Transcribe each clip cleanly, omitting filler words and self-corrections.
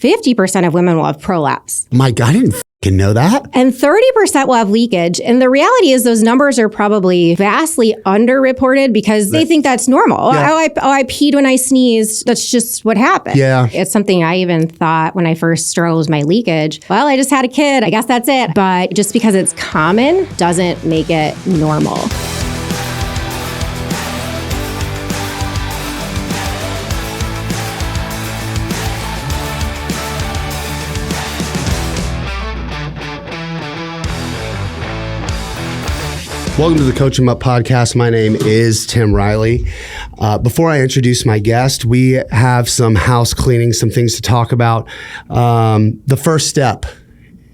50% of women will have prolapse. My God, I didn't fucking know that. And 30% will have leakage. And the reality is those numbers are probably vastly underreported because they think that's normal. Yeah. I peed when I sneezed. That's just what happened. Yeah. It's something I even thought when I first struggled with my leakage. Well, I just had a kid. I guess that's it. But just because it's common doesn't make it normal. Welcome to the Coach 'em Up podcast. My name is Tim Riley. Before I introduce my guest, we have some house cleaning, some things to talk about. The first step,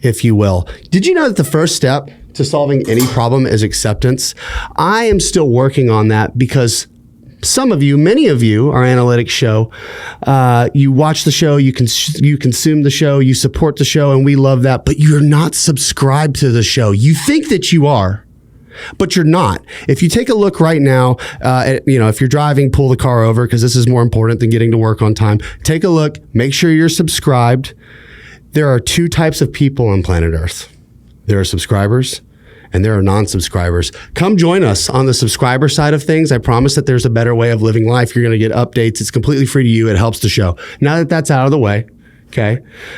if you will. Did you know that the first step to solving any problem is acceptance? I am still working on that because some of you, many of you, our analytics show. You watch the show, you consume the show, you support the show, and we love that, but you're not subscribed to the show. You think that you are, but you're not. If you take a look right now, if you're driving, pull the car over because this is more important than getting to work on time. Take a look, make sure you're subscribed. There are two types of people on planet Earth. There are subscribers and there are non-subscribers. Come join us on the subscriber side of things. I promise that there's a better way of living life. You're going to get updates. It's completely free to you. It helps the show. Now that that's out of the way, okay,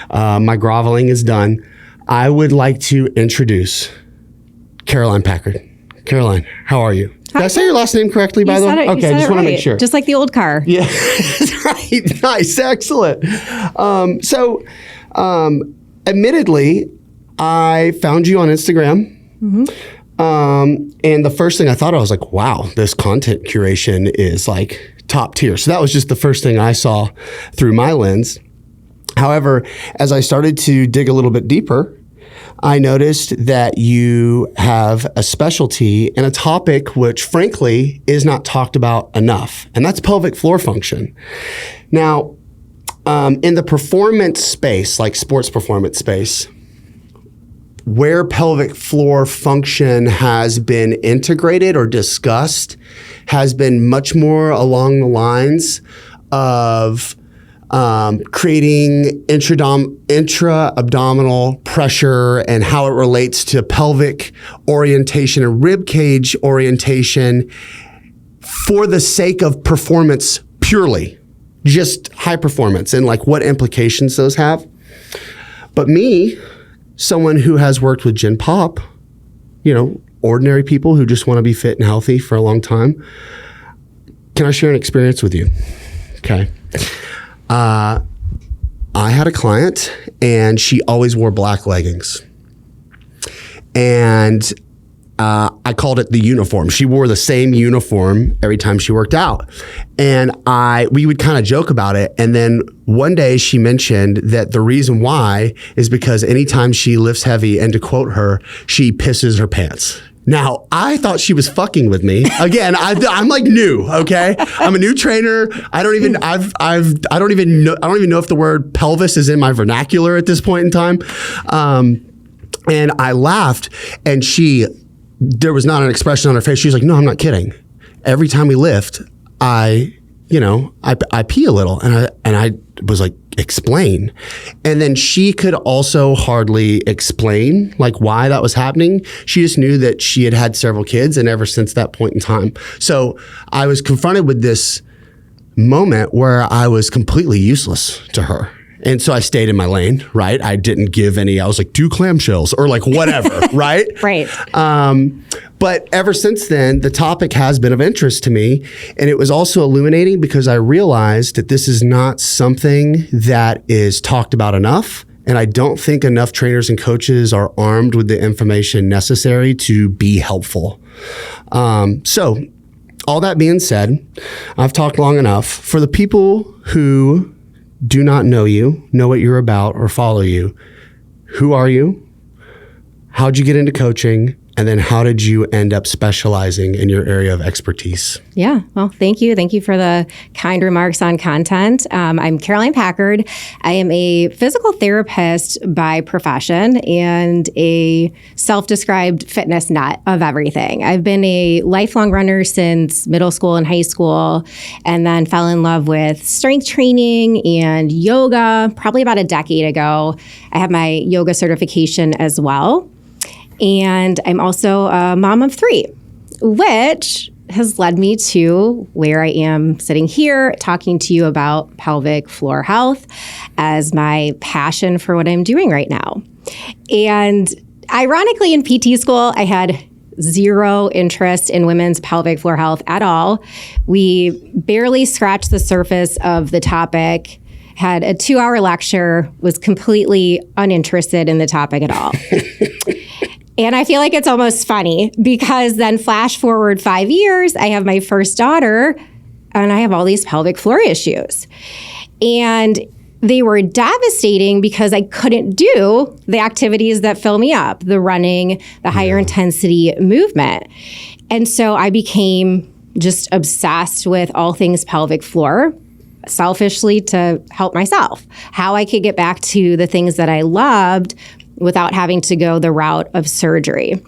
my groveling is done. I would like to introduce Caroline Packard. Caroline, how are you? Did I say your last name correctly, by the way? Okay, I just want to make sure. Just like the old car. Yeah, that's right. Nice, excellent. Admittedly, I found you on Instagram. Mm-hmm. And the first thing I thought, I was like, wow, this content curation is like top tier. So that was just the first thing I saw through my lens. However, as I started to dig a little bit deeper, I noticed that you have a specialty in a topic which, frankly, is not talked about enough, and that's pelvic floor function. Now, in the performance space, like sports performance space, where pelvic floor function has been integrated or discussed has been much more along the lines of creating intra-abdominal pressure and how it relates to pelvic orientation and rib cage orientation for the sake of performance purely, just high performance and like what implications those have. But me, someone who has worked with Gen Pop, ordinary people who just want to be fit and healthy for a long time, can I share an experience with you? Okay. I had a client and she always wore black leggings. And I called it the uniform. She wore the same uniform every time she worked out. And we would kind of joke about it. And then one day she mentioned that the reason why is because anytime she lifts heavy, and to quote her, she pisses her pants. Now, I thought she was fucking with me. Again, I'm like new, okay? I'm a new trainer. I don't even know if the word pelvis is in my vernacular at this point in time. And I laughed, and there was not an expression on her face. She was like, "No, I'm not kidding. Every time we lift, I pee a little." And I was like, "Explain." And then she could also hardly explain like why that was happening. She just knew that she had had several kids, and ever since that point in time. So I was confronted with this moment where I was completely useless to her. And so I stayed in my lane, right? I didn't give any, I was like, do clamshells or like whatever, right? Right. But ever since then, the topic has been of interest to me. And it was also illuminating because I realized that this is not something that is talked about enough. And I don't think enough trainers and coaches are armed with the information necessary to be helpful. So all that being said, I've talked long enough. For the people who do not know you, know what you're about, or follow you, who are you? How'd you get into coaching? And then how did you end up specializing in your area of expertise? Yeah. Well, thank you. Thank you for the kind remarks on content. I'm Caroline Packard. I am a physical therapist by profession and a self-described fitness nut of everything. I've been a lifelong runner since middle school and high school, and then fell in love with strength training and yoga probably about a decade ago. I have my yoga certification as well. And I'm also a mom of 3, which has led me to where I am sitting here talking to you about pelvic floor health as my passion for what I'm doing right now. And ironically, in PT school, I had zero interest in women's pelvic floor health at all. We barely scratched the surface of the topic, had a 2-hour lecture, was completely uninterested in the topic at all. And I feel like it's almost funny because then flash forward 5 years, I have my first daughter and I have all these pelvic floor issues. And they were devastating because I couldn't do the activities that fill me up, the running, the higher intensity movement. And so I became just obsessed with all things pelvic floor, selfishly to help myself, how I could get back to the things that I loved without having to go the route of surgery.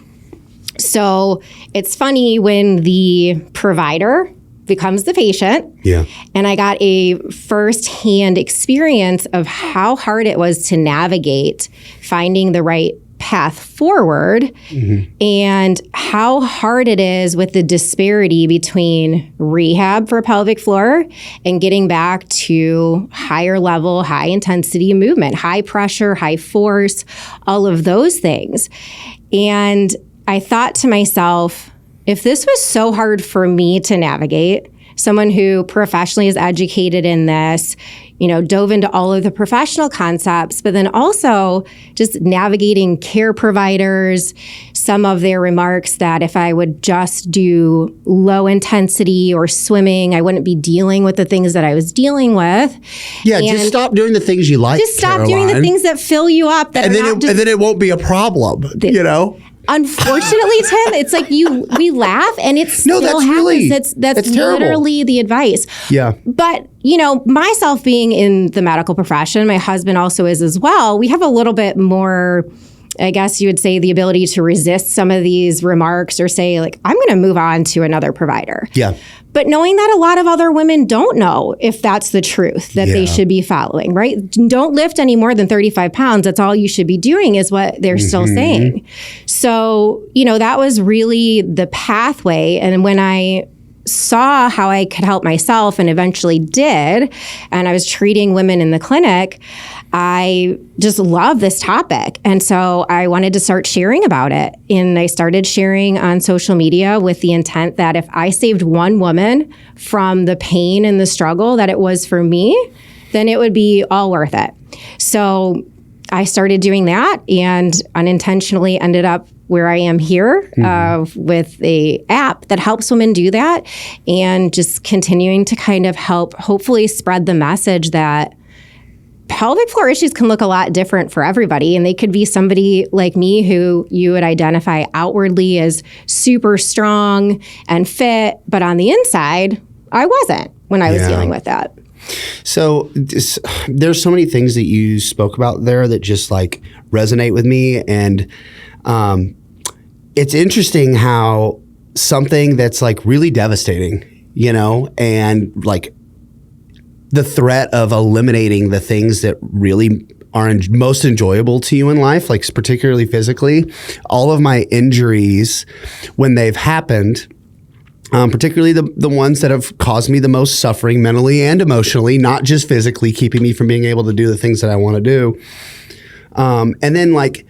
So it's funny when the provider becomes the patient. Yeah. And I got a firsthand experience of how hard it was to navigate finding the right path forward, and how hard it is with the disparity between rehab for pelvic floor and getting back to higher level, high intensity movement, high pressure, high force, all of those things. And I thought to myself, if this was so hard for me to navigate, someone who professionally is educated in this, dove into all of the professional concepts, but then also just navigating care providers, some of their remarks that if I would just do low intensity or swimming, I wouldn't be dealing with the things that I was dealing with. Yeah, just stop doing the things you like, Just stop Caroline. doing the things that fill you up. And then it won't be a problem, Unfortunately, Tim, it's like we laugh and it still happens. That's literally the advice. Yeah. But, myself being in the medical profession, my husband also is as well, we have a little bit more, I guess you would say, the ability to resist some of these remarks or say, like, I'm going to move on to another provider. Yeah. But knowing that a lot of other women don't know if that's the truth that they should be following, right? Don't lift any more than 35 pounds. That's all you should be doing is what they're still saying. So, that was really the pathway. And when I saw how I could help myself and eventually did, and I was treating women in the clinic, I just love this topic. And so I wanted to start sharing about it. And I started sharing on social media with the intent that if I saved one woman from the pain and the struggle that it was for me, then it would be all worth it. So I started doing that and unintentionally ended up where I am here with a app that helps women do that, and just continuing to kind of help hopefully spread the message that pelvic floor issues can look a lot different for everybody. And they could be somebody like me who you would identify outwardly as super strong and fit, but on the inside, I wasn't when I was dealing with that. So there's so many things that you spoke about there that just like resonate with me. And it's interesting how something that's like really devastating, and like the threat of eliminating the things that really are most enjoyable to you in life, like particularly physically, all of my injuries when they've happened, particularly the ones that have caused me the most suffering mentally and emotionally, not just physically, keeping me from being able to do the things that I want to do. And then like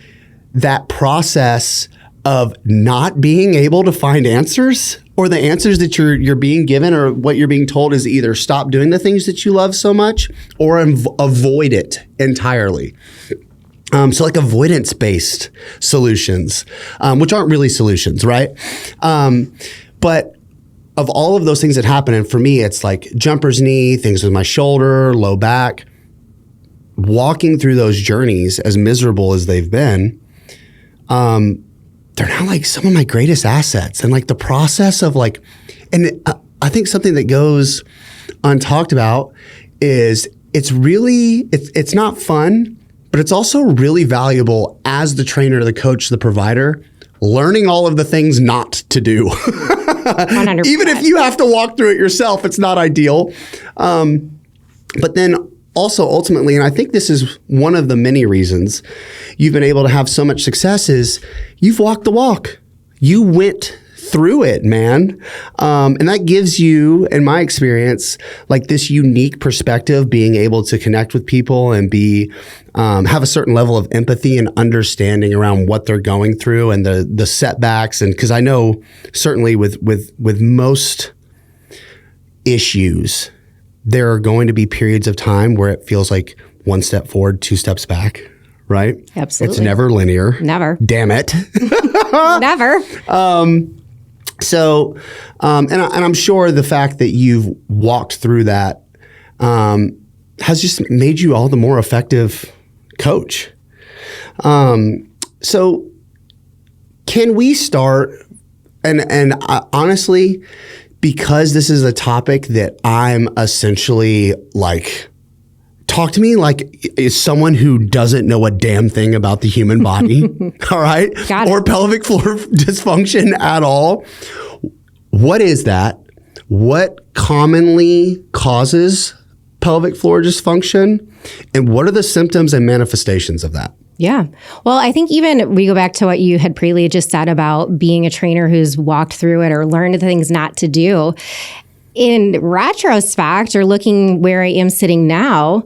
that process of not being able to find answers, or the answers that you're being given or what you're being told is either stop doing the things that you love so much or avoid it entirely. So like avoidance-based solutions, which aren't really solutions, right? But of all of those things that happen, and for me, it's like jumper's knee, things with my shoulder, low back, walking through those journeys, as miserable as they've been, they're now like some of my greatest assets. And like the process of like, and I think something that goes untalked about is it's not fun, but it's also really valuable as the trainer, the coach, the provider, learning all of the things not to do. 100%. Even if you have to walk through it yourself, it's not ideal. But then also ultimately, and I think this is one of the many reasons you've been able to have so much success, is you've walked the walk. You went through it, man. And that gives you, in my experience, like this unique perspective, being able to connect with people and have a certain level of empathy and understanding around what they're going through and the setbacks. And because I know certainly with most issues, there are going to be periods of time where it feels like one step forward, two steps back, right? Absolutely. It's never linear. Never. Damn it. Never. So, and I'm sure the fact that you've walked through that has just made you all the more effective coach. So can we start, and honestly, because this is a topic that I'm essentially like, talk to me like is someone who doesn't know a damn thing about the human body, all right? Or pelvic floor dysfunction at all. What is that? What commonly causes pelvic floor dysfunction? And what are the symptoms and manifestations of that? Yeah. Well, I think even we go back to what you had previously just said about being a trainer who's walked through it or learned the things not to do. In retrospect, or looking where I am sitting now,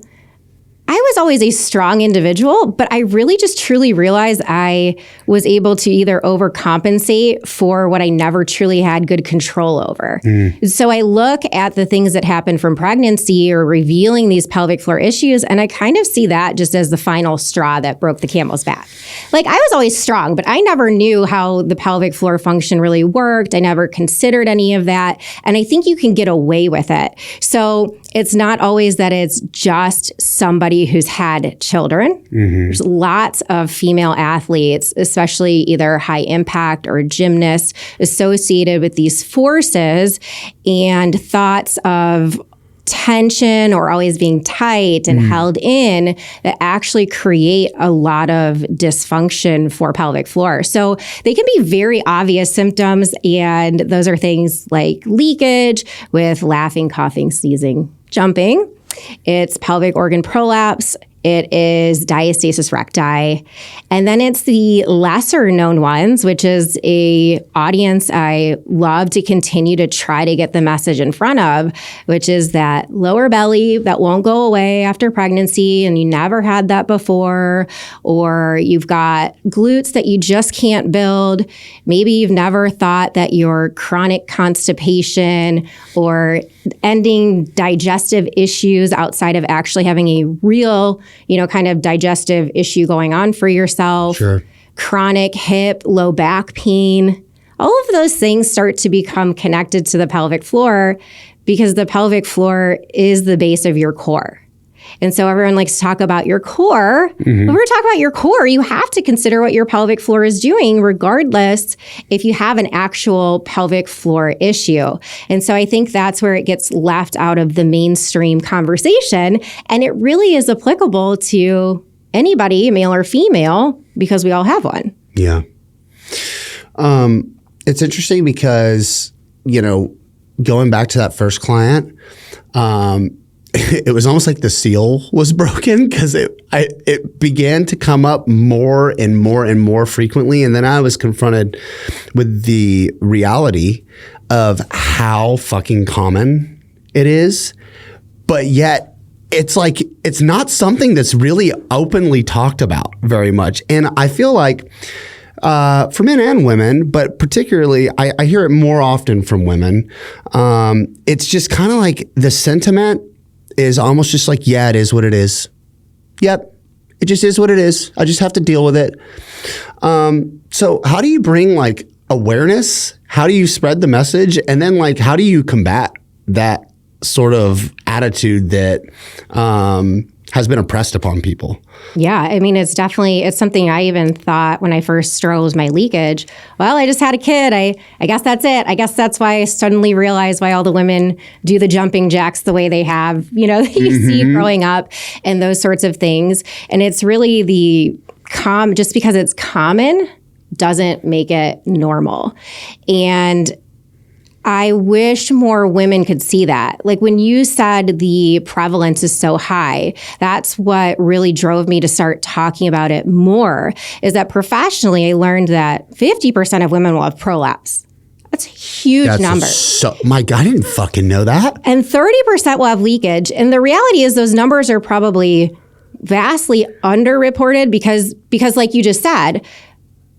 I was always a strong individual, but I really just truly realized I was able to either overcompensate for what I never truly had good control over. So I look at the things that happen from pregnancy or revealing these pelvic floor issues, and I kind of see that just as the final straw that broke the camel's back. Like I was always strong, but I never knew how the pelvic floor function really worked. I never considered any of that. And I think you can get away with it. So it's not always that it's just somebody who's had children. There's lots of female athletes, especially either high impact or gymnasts, associated with these forces and thoughts of tension or always being tight and held in that actually create a lot of dysfunction for pelvic floor. So they can be very obvious symptoms, and those are things like leakage with laughing, coughing, sneezing, jumping. It's pelvic organ prolapse. It is diastasis recti. And then it's the lesser known ones, which is a audience I love to continue to try to get the message in front of, which is that lower belly that won't go away after pregnancy and you never had that before, or you've got glutes that you just can't build. Maybe you've never thought that your chronic constipation or ending digestive issues outside of actually having a real kind of digestive issue going on for yourself, chronic hip, low back pain. All of those things start to become connected to the pelvic floor because the pelvic floor is the base of your core. And so everyone likes to talk about your core. When we're talking about your core, you have to consider what your pelvic floor is doing, regardless if you have an actual pelvic floor issue. And so I think that's where it gets left out of the mainstream conversation. And it really is applicable to anybody, male or female, because we all have one. Yeah. It's interesting because, going back to that first client, it was almost like the seal was broken because it began to come up more and more and more frequently. And then I was confronted with the reality of how fucking common it is. But yet it's like, it's not something that's really openly talked about very much. And I feel like for men and women, but particularly I hear it more often from women. It's just kind of like the sentiment is almost just like, yeah, it is what it is. Yep, it just is what it is. I just have to deal with it. So how do you bring like awareness? How do you spread the message? And then like, how do you combat that sort of attitude that has been impressed upon people. Yeah, I mean, it's something I even thought when I first struggled with my leakage. Well, I just had a kid. I guess that's it. I guess that's why I suddenly realized why all the women do the jumping jacks the way they have, that you see growing up and those sorts of things. And it's really just because it's common doesn't make it normal. And I wish more women could see that. Like when you said the prevalence is so high, that's what really drove me to start talking about it more, is that professionally I learned that 50% of women will have prolapse. That's a huge number. My God, I didn't fucking know that. And 30% will have leakage. And the reality is those numbers are probably vastly underreported because like you just said,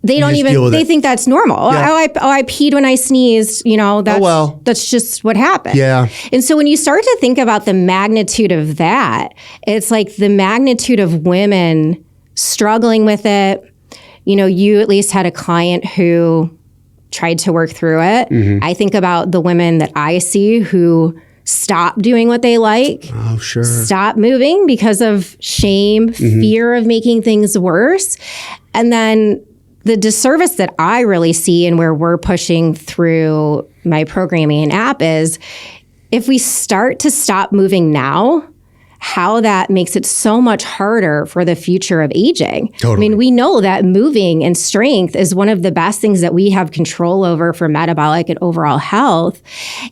they think that's normal. Yeah. I peed when I sneezed, that's just what happened. Yeah. And so when you start to think about the magnitude of that, it's like the magnitude of women struggling with it. You at least had a client who tried to work through it. Mm-hmm. I think about the women that I see who stop doing what they like. Oh, sure. Stop moving because of shame, fear of making things worse. And then the disservice that I really see and where we're pushing through my programming and app is if we start to stop moving now, how that makes it so much harder for the future of aging. Totally. I mean, we know that moving and strength is one of the best things that we have control over for metabolic and overall health.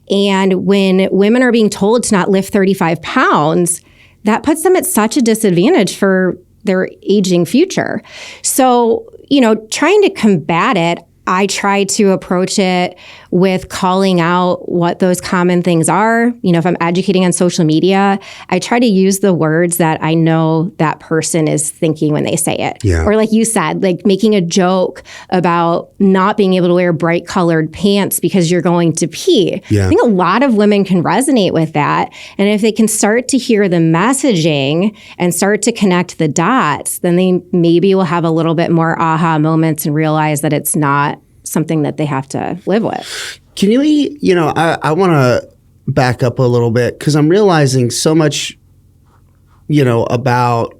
And when women are being told to not lift 35 pounds, that puts them at such a disadvantage for their aging future. So, trying to combat it, I try to approach it with calling out what those common things are. If I'm educating on social media, I try to use the words that I know that person is thinking when they say it. Yeah. Or like you said, like making a joke about not being able to wear bright colored pants because you're going to pee. Yeah. I think a lot of women can resonate with that. And if they can start to hear the messaging and start to connect the dots, then they maybe will have a little bit more aha moments and realize that it's not something that they have to live with. Can I want to back up a little bit because I'm realizing so much, about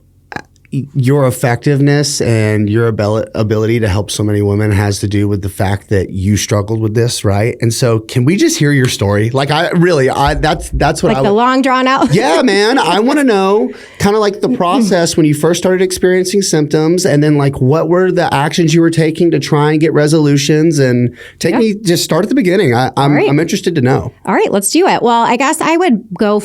your effectiveness and your ability to help so many women has to do with the fact that you struggled with this, right? And so can we just hear your story? Like that's what the long drawn out. Yeah, man. I want to know kind of like the process when you first started experiencing symptoms and then like what were the actions you were taking to try and get resolutions and just start at the beginning. I'm interested to know. All right, let's do it. Well, I guess I would go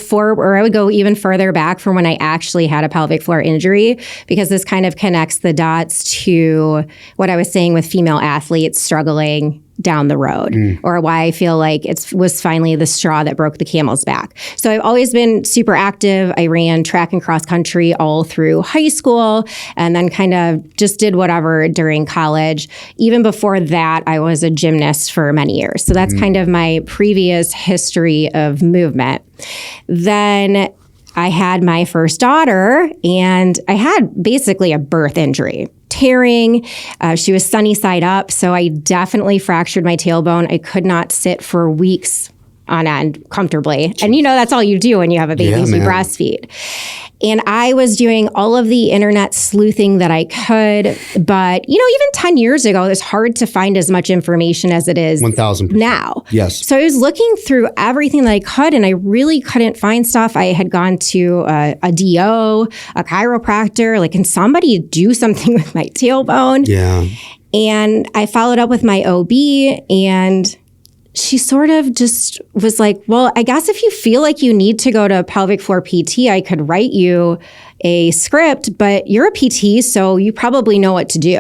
even further back from when I actually had a pelvic floor injury, because this kind of connects the dots to what I was saying with female athletes struggling down the road, or why I feel like it was finally the straw that broke the camel's back. So I've always been super active. I ran track and cross country all through high school, and then kind of just did whatever during college. Even before that, I was a gymnast for many years. So that's kind of my previous history of movement. Then I had my first daughter, and I had basically a birth injury. Tearing. She was sunny side up, so I definitely fractured my tailbone. I could not sit for weeks on end comfortably. And that's all you do when you have a baby, you breastfeed. And I was doing all of the internet sleuthing that I could. But, even 10 years ago, it's hard to find as much information as it is 1,000% now. Yes. So I was looking through everything that I could, and I really couldn't find stuff. I had gone to a DO, a chiropractor. Like, can somebody do something with my tailbone? Yeah. And I followed up with my OB, and she sort of just was like, well, I guess if you feel like you need to go to pelvic floor PT, I could write you a script, but you're a PT, so you probably know what to do.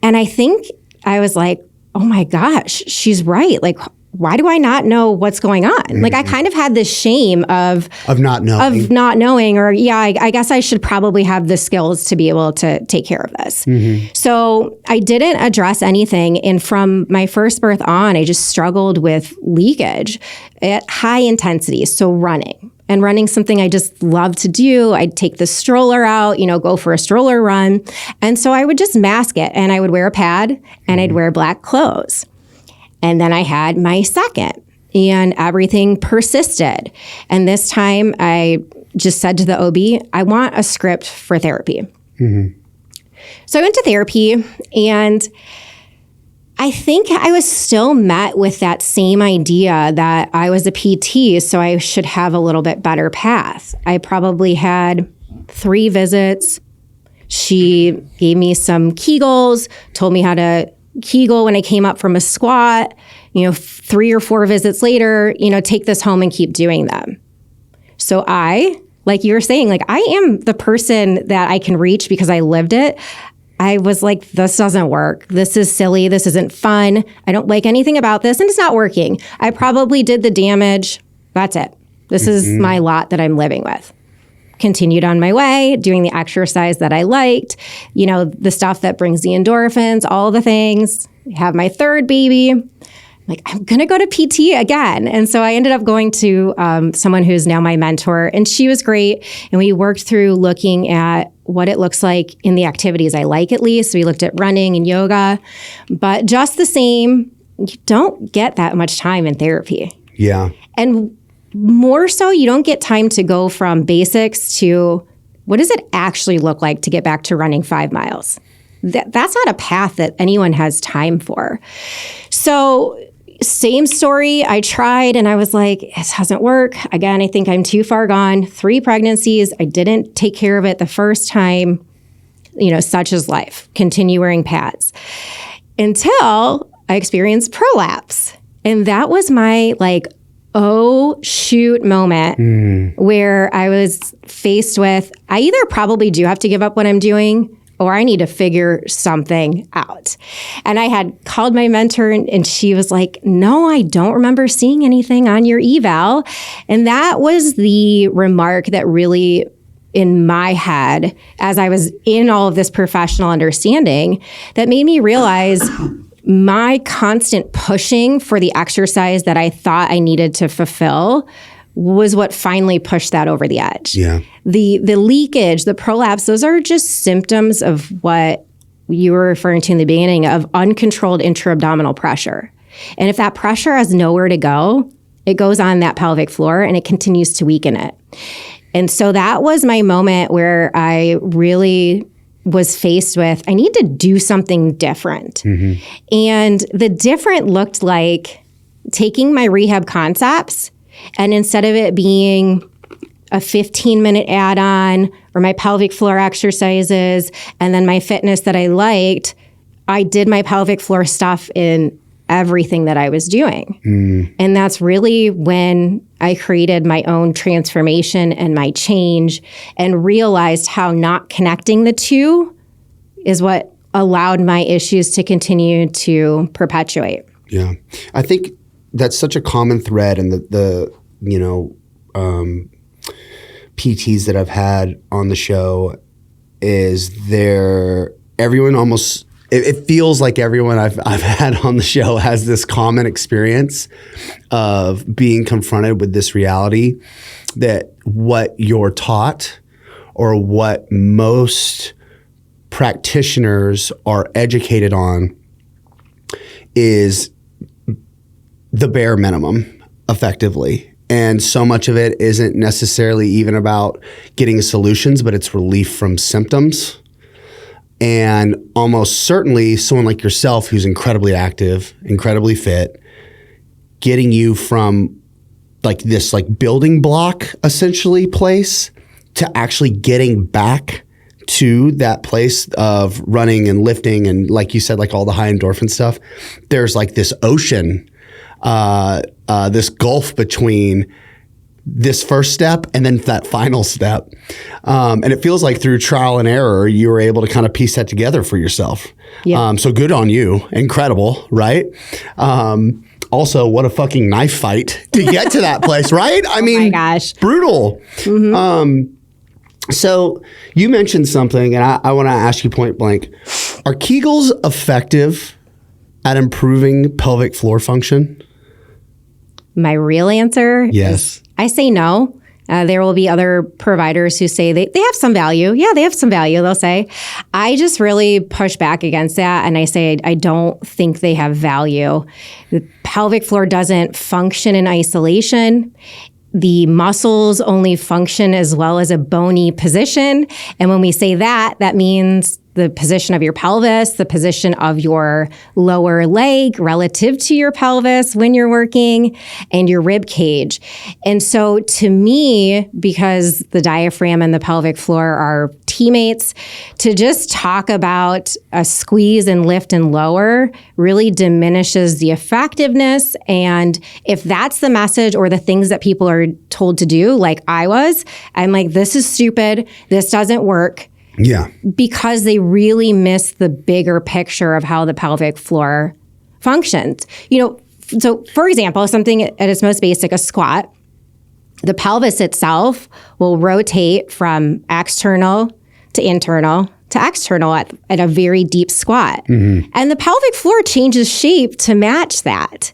And I think I was like, oh my gosh, she's right. Like, why do I not know what's going on? Like, I kind of had this shame of not knowing, or I guess I should probably have the skills to be able to take care of this. So I didn't address anything. And from my first birth on, I just struggled with leakage at high intensity. So running something I just love to do. I'd take the stroller out, go for a stroller run. And so I would just mask it, and I would wear a pad, and I'd wear black clothes. And then I had my second, and everything persisted. And this time I just said to the OB, I want a script for therapy. So I went to therapy, and I think I was still met with that same idea that I was a PT, so I should have a little bit better path. I probably had 3 visits. She gave me some Kegels, told me how to Kegel when I came up from a squat. 3 or 4 visits later, take this home and keep doing them. So I, like you were saying, like I am the person that I can reach because I lived it. I was like, this doesn't work. This is silly. This isn't fun. I don't like anything about this, and it's not working. I probably did the damage. That's it. This is my lot that I'm living with. Continued on my way, doing the exercise that I liked, the stuff that brings the endorphins, all the things. Have my 3rd baby. Like, I'm going to go to PT again. And so I ended up going to someone who's now my mentor, and she was great. And we worked through looking at what it looks like in the activities I like, at least. So we looked at running and yoga. But just the same, you don't get that much time in therapy. Yeah. And more so, you don't get time to go from basics to what does it actually look like to get back to running 5 miles? That's not a path that anyone has time for. So same story. I tried and I was like, it doesn't work. Again, I think I'm too far gone. 3 pregnancies. I didn't take care of it the first time. Such is life. Continue wearing pads. Until I experienced prolapse. And that was my oh shoot moment where I was faced with, I either probably do have to give up what I'm doing or I need to figure something out. And I had called my mentor and she was like, no, I don't remember seeing anything on your eval. And that was the remark that really, in my head, as I was in all of this professional understanding, that made me realize my constant pushing for the exercise that I thought I needed to fulfill was what finally pushed that over the edge. Yeah. The leakage, the prolapse, those are just symptoms of what you were referring to in the beginning of uncontrolled intra-abdominal pressure. And if that pressure has nowhere to go, it goes on that pelvic floor and it continues to weaken it. And so that was my moment where I really was faced with, I need to do something different. And the different looked like taking my rehab concepts, and instead of it being a 15-minute add-on or my pelvic floor exercises and then my fitness that I liked, I did my pelvic floor stuff in everything that I was doing. And that's really when I created my own transformation and my change and realized how not connecting the two is what allowed my issues to continue to perpetuate. Yeah. I think that's such a common thread in the PTs that I've had on the show is everyone almost, it feels like everyone I've had on the show has this common experience of being confronted with this reality that what you're taught or what most practitioners are educated on is the bare minimum, effectively. And so much of it isn't necessarily even about getting solutions, but it's relief from symptoms. And almost certainly someone like yourself who's incredibly active, incredibly fit, getting you from this building block essentially place to actually getting back to that place of running and lifting and, like you said, all the high endorphin stuff. There's this ocean, this gulf between this first step and then that final step. And it feels like through trial and error, you were able to kind of piece that together for yourself. Yeah. So good on you. Incredible, right? Also, what a fucking knife fight to get to that place, right? I mean, my gosh. Brutal. So you mentioned something, and I want to ask you point blank. Are Kegels effective at improving pelvic floor function? My real answer is I say no. There will be other providers who say they have some value. Yeah, they have some value, they'll say. I just really push back against that, and I say I don't think they have value. The pelvic floor doesn't function in isolation. the muscles only function as well as a bony position. And when we say that, that means the position of your pelvis, the position of your lower leg relative to your pelvis when you're working, and your rib cage. And so to me, because the diaphragm and the pelvic floor are teammates, to just talk about a squeeze and lift and lower really diminishes the effectiveness. And if that's the message or the things that people are told to do, like I was, I'm like, this is stupid. This doesn't work. Yeah. Because they really miss the bigger picture of how the pelvic floor functions. So for example, something at its most basic, a squat, the pelvis itself will rotate from external to internal to external at a very deep squat. Mm-hmm. And the pelvic floor changes shape to match that.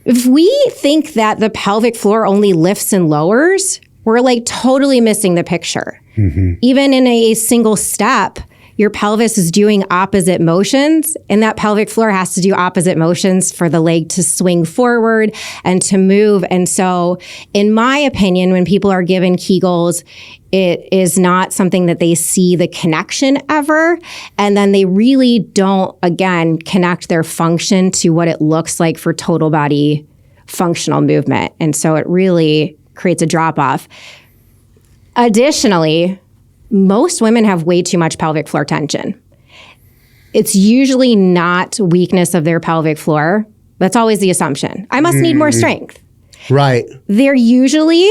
If we think that the pelvic floor only lifts and lowers, we're like totally missing the picture. Mm-hmm. Even in a single step, your pelvis is doing opposite motions, and that pelvic floor has to do opposite motions for the leg to swing forward and to move. And so, in my opinion, when people are given Kegels, it is not something that they see the connection ever. And then they really don't, again, connect their function to what it looks like for total body functional movement. And so it really creates a drop off. Additionally, most women have way too much pelvic floor tension. It's usually not weakness of their pelvic floor. That's always the assumption. I must need more strength. Right. They're usually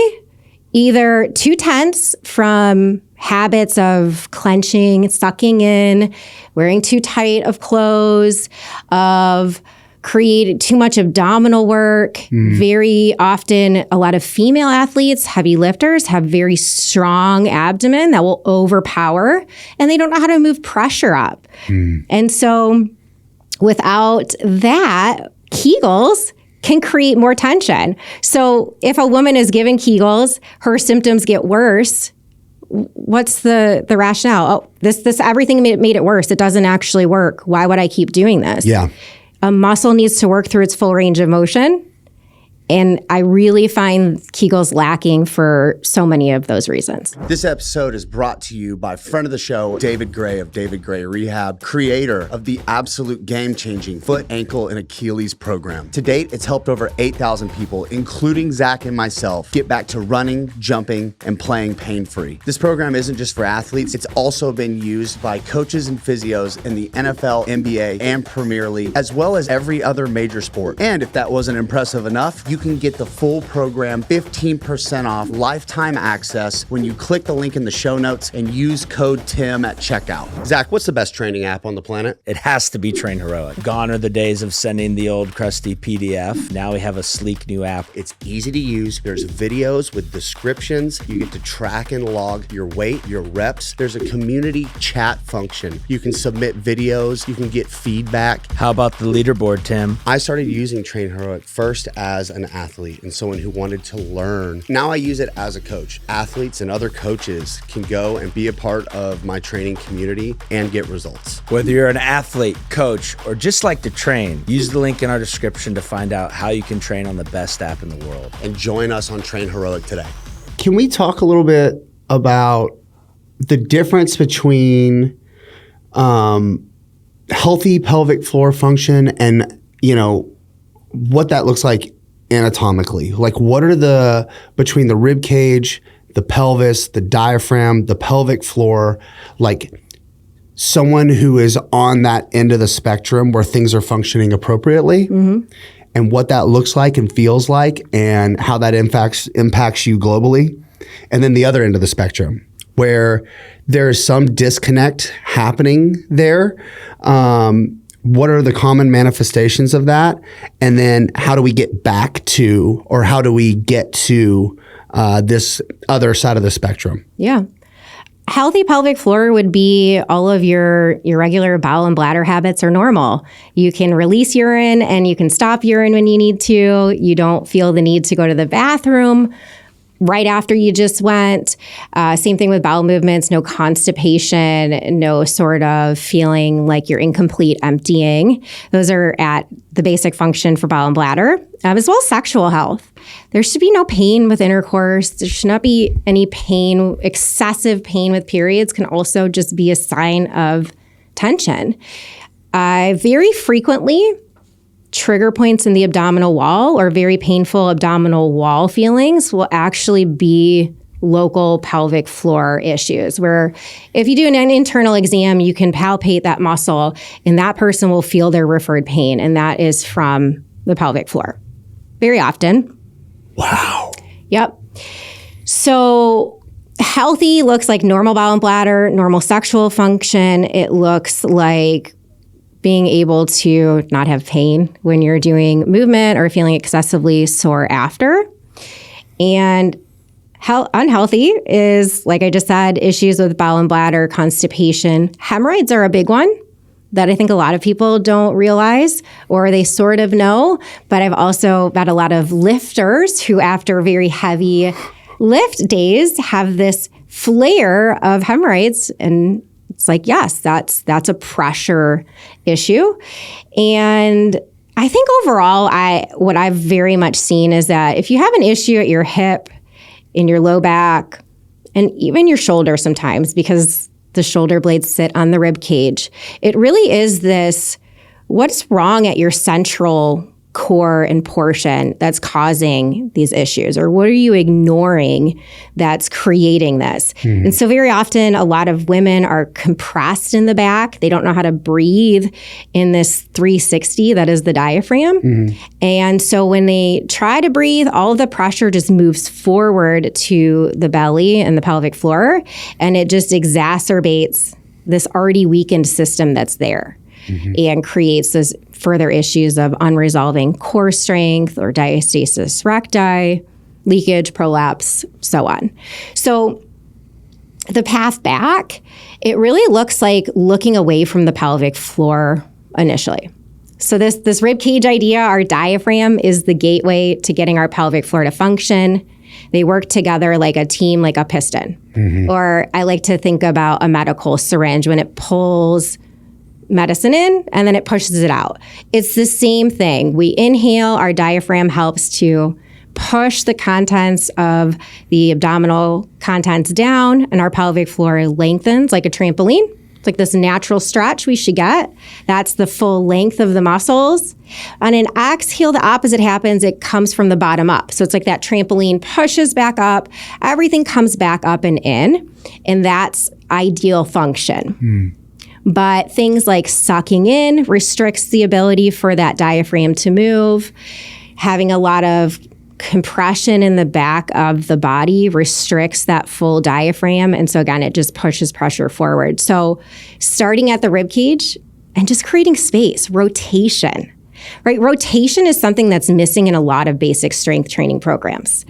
either too tense from habits of clenching, sucking in, wearing too tight of clothes, of created too much abdominal work. Very often, a lot of female athletes, heavy lifters, have very strong abdomen that will overpower, and they don't know how to move pressure up. And so without that, Kegels can create more tension. So if a woman is given Kegels, her symptoms get worse. What's the rationale? Oh, this everything made it worse. It doesn't actually work. Why would I keep doing this? Yeah. A muscle needs to work through its full range of motion. And I really find Kegels lacking for so many of those reasons. This episode is brought to you by friend of the show, David Gray of David Gray Rehab, creator of the absolute game-changing foot, ankle, and Achilles program. To date, it's helped over 8,000 people, including Zach and myself, get back to running, jumping, and playing pain-free. This program isn't just for athletes. It's also been used by coaches and physios in the NFL, NBA, and Premier League, as well as every other major sport. And if that wasn't impressive enough, you can get the full program 15% off lifetime access when you click the link in the show notes and use code TIM at checkout. Zach, what's the best training app on the planet? It has to be Train Heroic. Gone are the days of sending the old crusty PDF. Now we have a sleek new app. It's easy to use. There's videos with descriptions. You get to track and log your weight, your reps. There's a community chat function. You can submit videos. You can get feedback. How about the leaderboard, Tim? I started using Train Heroic first as an athlete and someone who wanted to learn. Now I use it as a coach. Athletes and other coaches can go and be a part of my training community and get results. Whether you're an athlete, coach, or just like to train, use the link in our description to find out how you can train on the best app in the world. And join us on Train Heroic today. Can we talk a little bit about the difference between healthy pelvic floor function and, what that looks like anatomically? Like, what are between the rib cage, the pelvis, the diaphragm, the pelvic floor, like someone who is on that end of the spectrum where things are functioning appropriately, and what that looks like and feels like, and how that impacts you globally. And then the other end of the spectrum where there is some disconnect happening there. What are the common manifestations of that? And then how do we get back to, or how do we get to this other side of the spectrum? Yeah. Healthy pelvic floor would be all of your regular bowel and bladder habits are normal. You can release urine and you can stop urine when you need to. You don't feel the need to go to the bathroom. right after you just went. Same thing with bowel movements, no constipation, no sort of feeling like you're incomplete emptying. Those are at the basic function for bowel and bladder, as well as sexual health. There should be no pain with intercourse. There should not be any pain. Excessive pain with periods can also just be a sign of tension. Very frequently, trigger points in the abdominal wall or very painful abdominal wall feelings will actually be local pelvic floor issues, where if you do an internal exam, you can palpate that muscle and that person will feel their referred pain, and that is from the pelvic floor very often. Wow. Yep. So healthy looks like normal bowel and bladder, normal sexual function. It looks like being able to not have pain when you're doing movement or feeling excessively sore after. And unhealthy is, like I just said, issues with bowel and bladder, constipation. Hemorrhoids are a big one that I think a lot of people don't realize, or they sort of know. But I've also got a lot of lifters who, after very heavy lift days, have this flare of hemorrhoids, and it's like, yes, that's a pressure issue. And I think overall, what I've very much seen is that if you have an issue at your hip, in your low back, and even your shoulder sometimes, because the shoulder blades sit on the rib cage, it really is this, what's wrong at your central core and portion that's causing these issues, or what are you ignoring that's creating this? And so very often a lot of women are compressed in the back. They don't know how to breathe in this 360 that is the diaphragm. And so when they try to breathe, all of the pressure just moves forward to the belly and the pelvic floor, and it just exacerbates this already weakened system that's there. And creates those further issues of unresolving core strength or diastasis recti, leakage, prolapse, so on. So the path back, it really looks like looking away from the pelvic floor initially. So this rib cage idea, our diaphragm is the gateway to getting our pelvic floor to function. They work together like a team, like a piston. Or I like to think about a medical syringe when it pulls medicine in and then it pushes it out. It's the same thing. We inhale, our diaphragm helps to push the contents of the abdominal contents down, and our pelvic floor lengthens like a trampoline. It's like this natural stretch we should get. That's the full length of the muscles. On an exhale, the opposite happens. It comes from the bottom up. So it's like that trampoline pushes back up. Everything comes back up and in, and that's ideal function. But things like sucking in restricts the ability for that diaphragm to move. Having a lot of compression in the back of the body restricts that full diaphragm. And so again, it just pushes pressure forward. So starting at the rib cage and just creating space, rotation. Right? Rotation is something that's missing in a lot of basic strength training programs,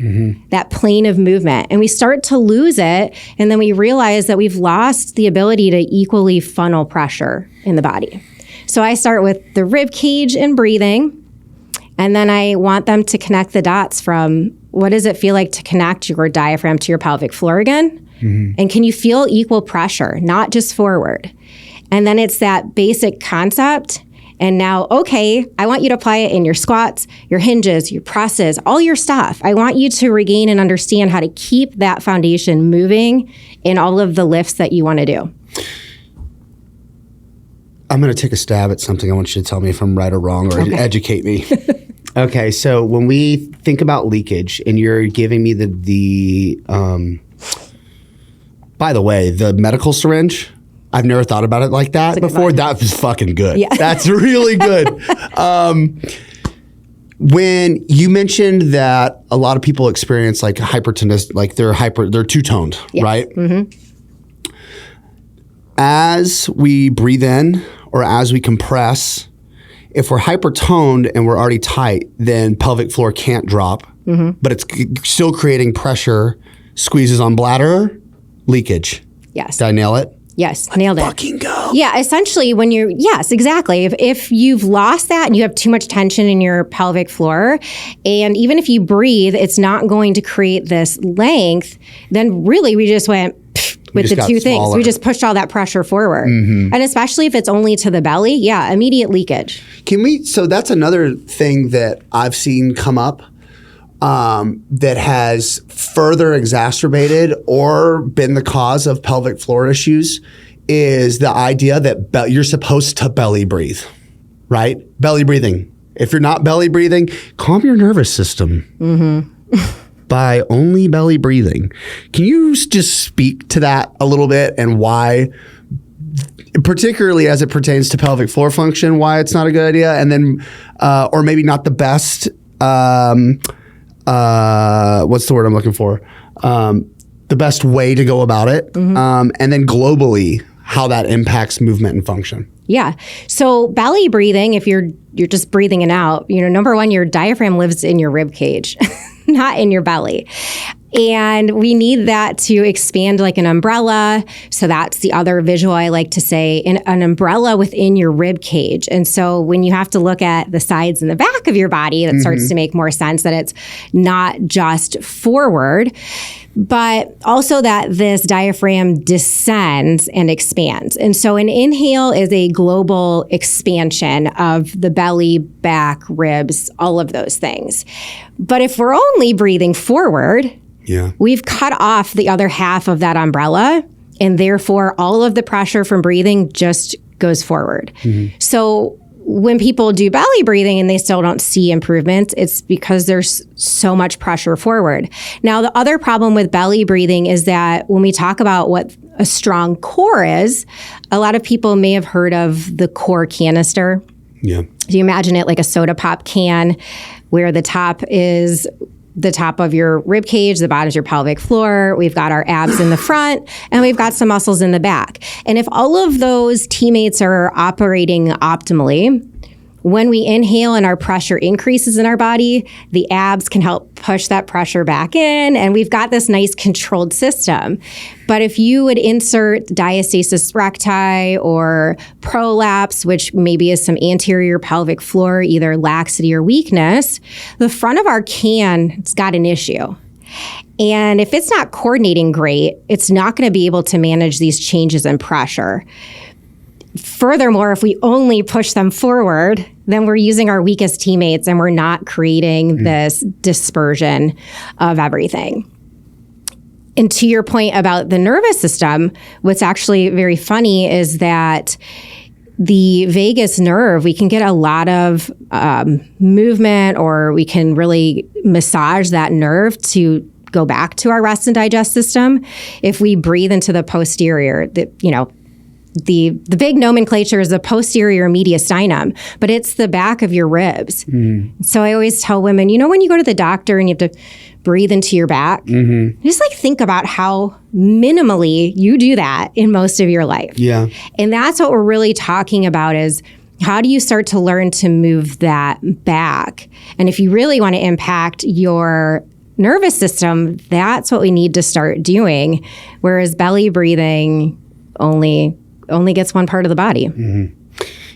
that plane of movement. And we start to lose it, and then we realize that we've lost the ability to equally funnel pressure in the body. So I start with the rib cage and breathing, and then I want them to connect the dots from what does it feel like to connect your diaphragm to your pelvic floor again? And can you feel equal pressure, not just forward? And then it's that basic concept. And now, okay, I want you to apply it in your squats, your hinges, your presses, all your stuff. I want you to regain and understand how to keep that foundation moving in all of the lifts that you want to do. I'm going to take a stab at something. I want you to tell me if I'm right or wrong, or educate me. Okay, so when we think about leakage, and you're giving me by the way, the medical syringe, I've never thought about it like that before. That was fucking good. Yeah. That's really good. When you mentioned that a lot of people experience like hypertonus, like they're two-toned, right? As we breathe in or as we compress, if we're hypertoned and we're already tight, then pelvic floor can't drop, but it's still creating pressure, squeezes on bladder, leakage. Yes. Did I nail it? Yes, nailed it. Fucking go. Yeah, essentially yes, exactly. If you've lost that and you have too much tension in your pelvic floor, and even if you breathe, it's not going to create this length, then really we just went with the two things. We just pushed all that pressure forward. And especially if it's only to the belly, immediate leakage. So that's another thing that I've seen come up that has further exacerbated or been the cause of pelvic floor issues is the idea that you're supposed to belly breathe, right? Belly breathing. If you're not belly breathing, calm your nervous system by only belly breathing. Can you just speak to that a little bit and why, particularly as it pertains to pelvic floor function, why it's not a good idea? And then, or maybe not the best, what's the word I'm looking for? The best way to go about it. And then globally, how that impacts movement and function. Yeah. So belly breathing, if you're just breathing it out, number one, your diaphragm lives in your rib cage, not in your belly. And we need that to expand like an umbrella. So that's the other visual I like to say, an umbrella within your rib cage. And so when you have to look at the sides and the back of your body, that starts to make more sense that it's not just forward, but also that this diaphragm descends and expands. And so an inhale is a global expansion of the belly, back, ribs, all of those things. But if we're only breathing forward, we've cut off the other half of that umbrella, and therefore all of the pressure from breathing just goes forward. So when people do belly breathing and they still don't see improvements, it's because there's so much pressure forward. Now, the other problem with belly breathing is that when we talk about what a strong core is, a lot of people may have heard of the core canister. Yeah. Do you imagine it like a soda pop can where the top is the top of your rib cage, the bottom is your pelvic floor. We've got our abs in the front, and we've got some muscles in the back. And if all of those teammates are operating optimally, when we inhale and our pressure increases in our body, the abs can help push that pressure back in, and we've got this nice controlled system. But if you would insert diastasis recti or prolapse, which maybe is some anterior pelvic floor, either laxity or weakness, the front of our can's got an issue. And if it's not coordinating great, it's not going to be able to manage these changes in pressure. Furthermore, if we only push them forward, then we're using our weakest teammates and we're not creating this dispersion of everything. And to your point about the nervous system, what's actually very funny is that the vagus nerve, we can get a lot of movement, or we can really massage that nerve to go back to our rest and digest system if we breathe into the posterior, the big nomenclature is the posterior mediastinum, but it's the back of your ribs. So I always tell women, when you go to the doctor and you have to breathe into your back, just think about how minimally you do that in most of your life. Yeah. And that's what we're really talking about is how do you start to learn to move that back? And if you really want to impact your nervous system, that's what we need to start doing. Whereas belly breathing only gets one part of the body.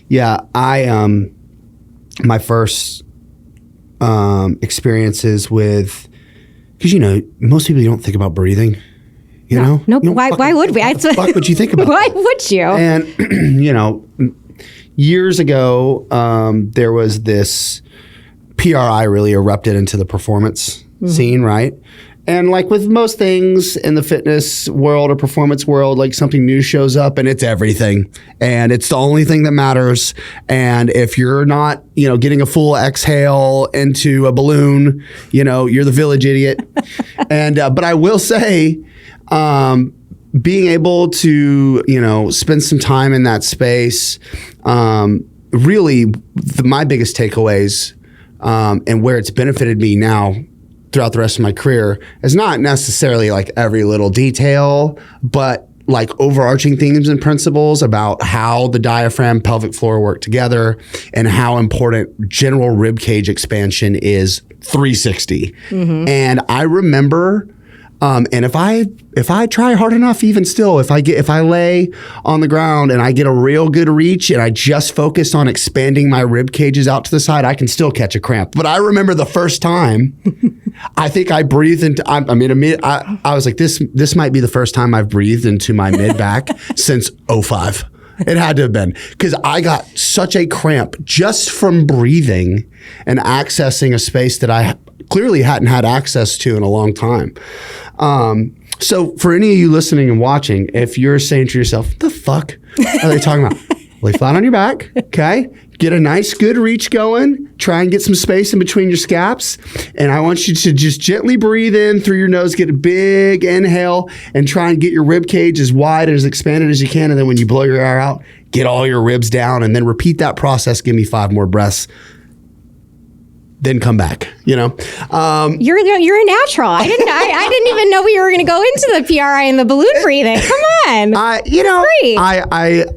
Yeah, my first experiences with, because most people don't think about breathing. Nope. Why would we? Fuck would you think about? Why would you? And years ago, there was this PRI really erupted into the performance scene, right? And like with most things in the fitness world or performance world, like something new shows up and it's everything. And it's the only thing that matters. And if you're not, getting a full exhale into a balloon, you're the village idiot. And, but I will say, being able to, spend some time in that space, really my biggest takeaways, and where it's benefited me now throughout the rest of my career is not necessarily like every little detail, but like overarching themes and principles about how the diaphragm, pelvic floor work together and how important general rib cage expansion is 360. And I remember And if I try hard enough, even still, if I lay on the ground and I get a real good reach and I just focus on expanding my rib cages out to the side, I can still catch a cramp. But I remember the first time, I think I breathed into. I was like, this might be the first time I've breathed into my mid back since 2005. It had to have been, because I got such a cramp just from breathing and accessing a space that I clearly hadn't had access to in a long time. So for any of you listening and watching, if you're saying to yourself, "What the fuck are they talking about?" Lay flat on your back, okay? Get a nice good reach going. Try and get some space in between your scaps. And I want you to just gently breathe in through your nose, get a big inhale, and try and get your rib cage as wide and as expanded as you can. And then when you blow your air out, get all your ribs down, and then repeat that process. Give me 5 more breaths. Then come back, You're a natural. I didn't even know we were going to go into the PRI and the balloon breathing. Come on.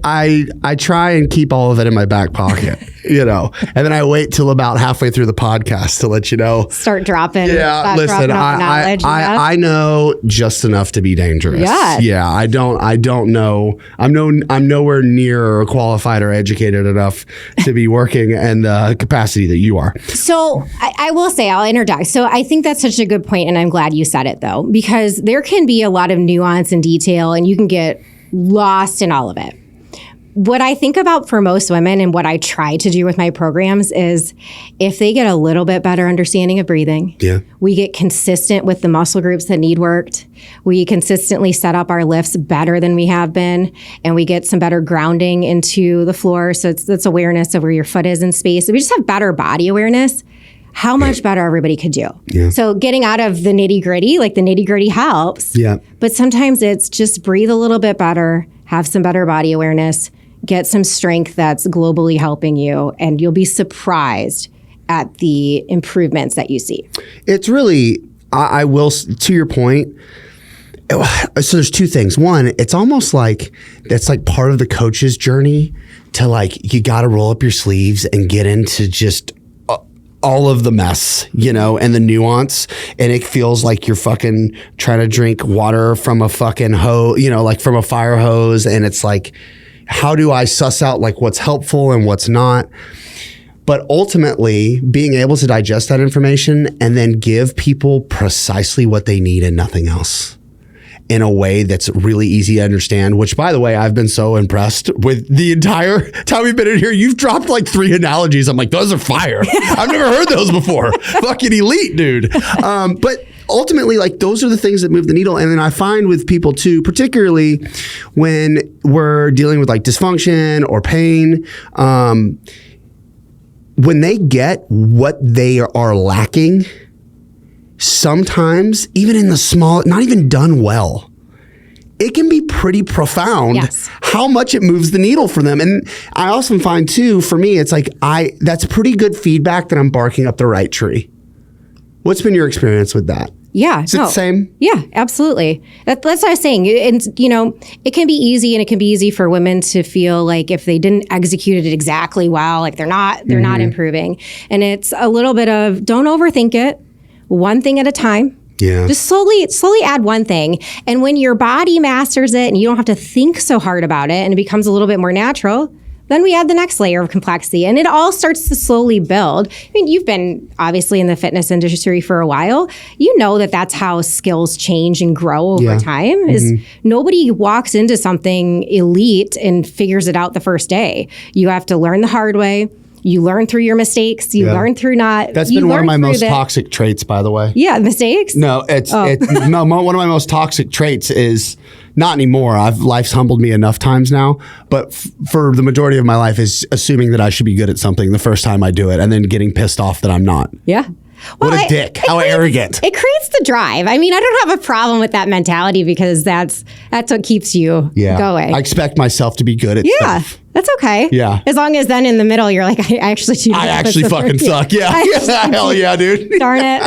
I try and keep all of it in my back pocket, and then I wait till about halfway through the podcast to let you know. Start dropping. Yeah, listen, I know just enough to be dangerous. Yeah. Yeah, I don't know. I'm nowhere near or qualified or educated enough to be working in the capacity that you are. So I will say, I'll interject. So I think that's such a good point, and I'm glad you said it, though, because there can be a lot of nuance and detail, and you can get lost in all of it. What I think about for most women and what I try to do with my programs is if they get a little bit better understanding of breathing, we get consistent with the muscle groups that need worked, we consistently set up our lifts better than we have been, and we get some better grounding into the floor. So it's awareness of where your foot is in space. We just have better body awareness. How much better everybody could do. Yeah. So getting out of the nitty gritty, like the nitty gritty helps. Yeah. But sometimes it's just breathe a little bit better, have some better body awareness, get some strength that's globally helping you, and you'll be surprised at the improvements that you see. It's really, I will, to your point, so there's 2 things. One, it's almost like that's like part of the coach's journey to like, you got to roll up your sleeves and get into just all of the mess, and the nuance, and it feels like you're fucking trying to drink water from a fucking hose, like from a fire hose, and it's like, how do I suss out like what's helpful and what's not? But ultimately, being able to digest that information and then give people precisely what they need and nothing else in a way that's really easy to understand, which, by the way, I've been so impressed with the entire time we've been in here. You've dropped like 3 analogies. I'm like, those are fire. I've never heard those before. Fucking elite, dude. But ultimately, like, those are the things that move the needle. And then I find with people too, particularly when we're dealing with like dysfunction or pain, when they get what they are lacking, sometimes even in the small, not even done well, it can be pretty profound how much it moves the needle for them. And I also find too, for me, it's like, that's pretty good feedback that I'm barking up the right tree. What's been your experience with that? Yeah. Is it the same? Yeah, absolutely. That's what I was saying. And, it can be easy, and it can be easy for women to feel like if they didn't execute it exactly well, like they're not improving. And it's a little bit of, don't overthink it. One thing at a time. Yeah. Just slowly add one thing. And when your body masters it and you don't have to think so hard about it and it becomes a little bit more natural, then we add the next layer of complexity, and it all starts to slowly build. I mean, you've been obviously in the fitness industry for a while. You know that that's how skills change and grow over time. Is nobody walks into something elite and figures it out the first day. You have to learn the hard way. You learn through your mistakes. You learn through not. That's been one of my most toxic traits, by the way. Yeah, mistakes? No, no. One of my most toxic traits is, not anymore. Life's humbled me enough times now, but for the majority of my life is assuming that I should be good at something the first time I do it, and then getting pissed off that I'm not. Yeah. Well, what a dick. How arrogant. It creates the drive. I mean, I don't have a problem with that mentality because that's what keeps you going. I expect myself to be good at stuff. That's okay. Yeah. As long as then in the middle, you're like, I actually do. I actually fucking suck. Yeah. Hell yeah, dude. Darn it.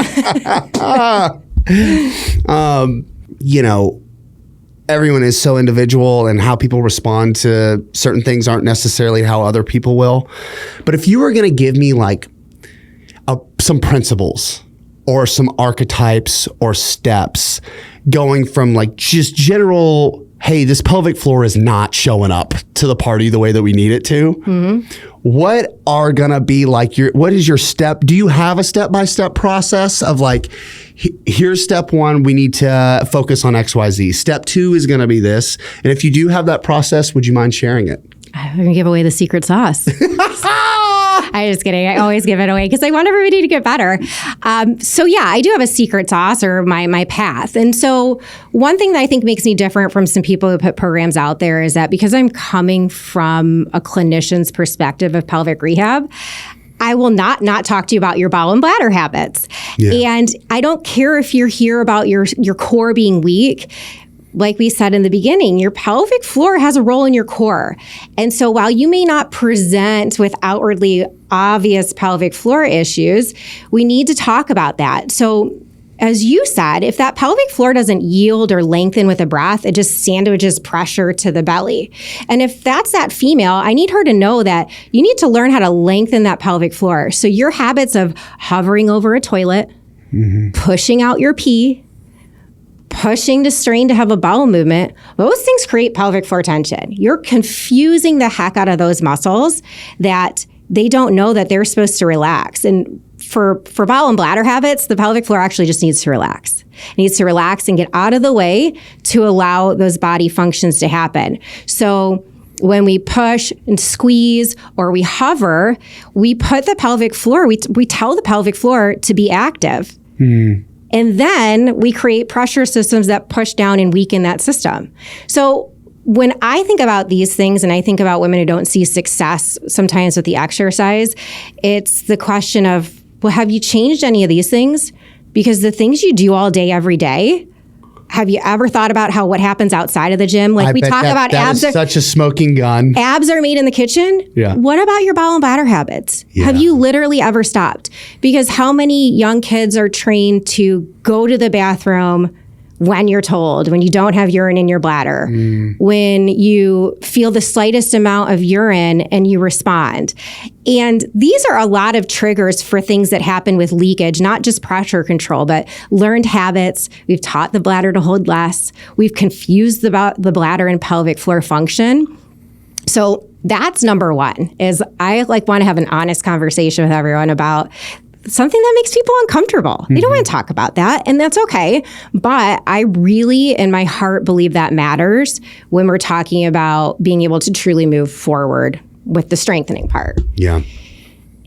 Everyone is so individual, and how people respond to certain things aren't necessarily how other people will. But if you were going to give me like some principles or some archetypes or steps going from like just general, hey, this pelvic floor is not showing up to the party the way that we need it to. What are gonna be like what is your step? Do you have a step-by-step process of like, here's step one, we need to focus on XYZ. Step two is gonna be this. And if you do have that process, would you mind sharing it? I'm going to give away the secret sauce. I'm just kidding. I always give it away because I want everybody to get better. So yeah, I do have a secret sauce or my path. And so one thing that I think makes me different from some people who put programs out there is that because I'm coming from a clinician's perspective of pelvic rehab, I will not talk to you about your bowel and bladder habits. Yeah. And I don't care if you're here about your core being weak. Like we said in the beginning, your pelvic floor has a role in your core. And so while you may not present with outwardly obvious pelvic floor issues, we need to talk about that. So as you said, if that pelvic floor doesn't yield or lengthen with a breath, it just sandwiches pressure to the belly. And if that's that female, I need her to know that you need to learn how to lengthen that pelvic floor. So your habits of hovering over a toilet, pushing out your pee, pushing to strain to have a bowel movement, those things create pelvic floor tension. You're confusing the heck out of those muscles that they don't know that they're supposed to relax. And for bowel and bladder habits, the pelvic floor actually just needs to relax. It needs to relax and get out of the way to allow those body functions to happen. So when we push and squeeze or we hover, we put the pelvic floor, we tell the pelvic floor to be active. And then we create pressure systems that push down and weaken that system. So when I think about these things and I think about women who don't see success sometimes with the exercise, it's the question of, well, have you changed any of these things? Because the things you do all day, every day, have you ever thought about what happens outside of the gym? Like we talk about abs. That is such a smoking gun. Abs are made in the kitchen. Yeah. What about your bowel and bladder habits? Yeah. Have you literally ever stopped? Because how many young kids are trained to go to the bathroom when you're told, when you don't have urine in your bladder, when you feel the slightest amount of urine and you respond. And these are a lot of triggers for things that happen with leakage, not just pressure control, but learned habits. We've taught the bladder to hold less. We've confused the bladder and pelvic floor function. So that's number one, is I want to have an honest conversation with everyone about something that makes people uncomfortable. They don't want to talk about that, and that's okay. But I really, in my heart, believe that matters when we're talking about being able to truly move forward with the strengthening part. Yeah.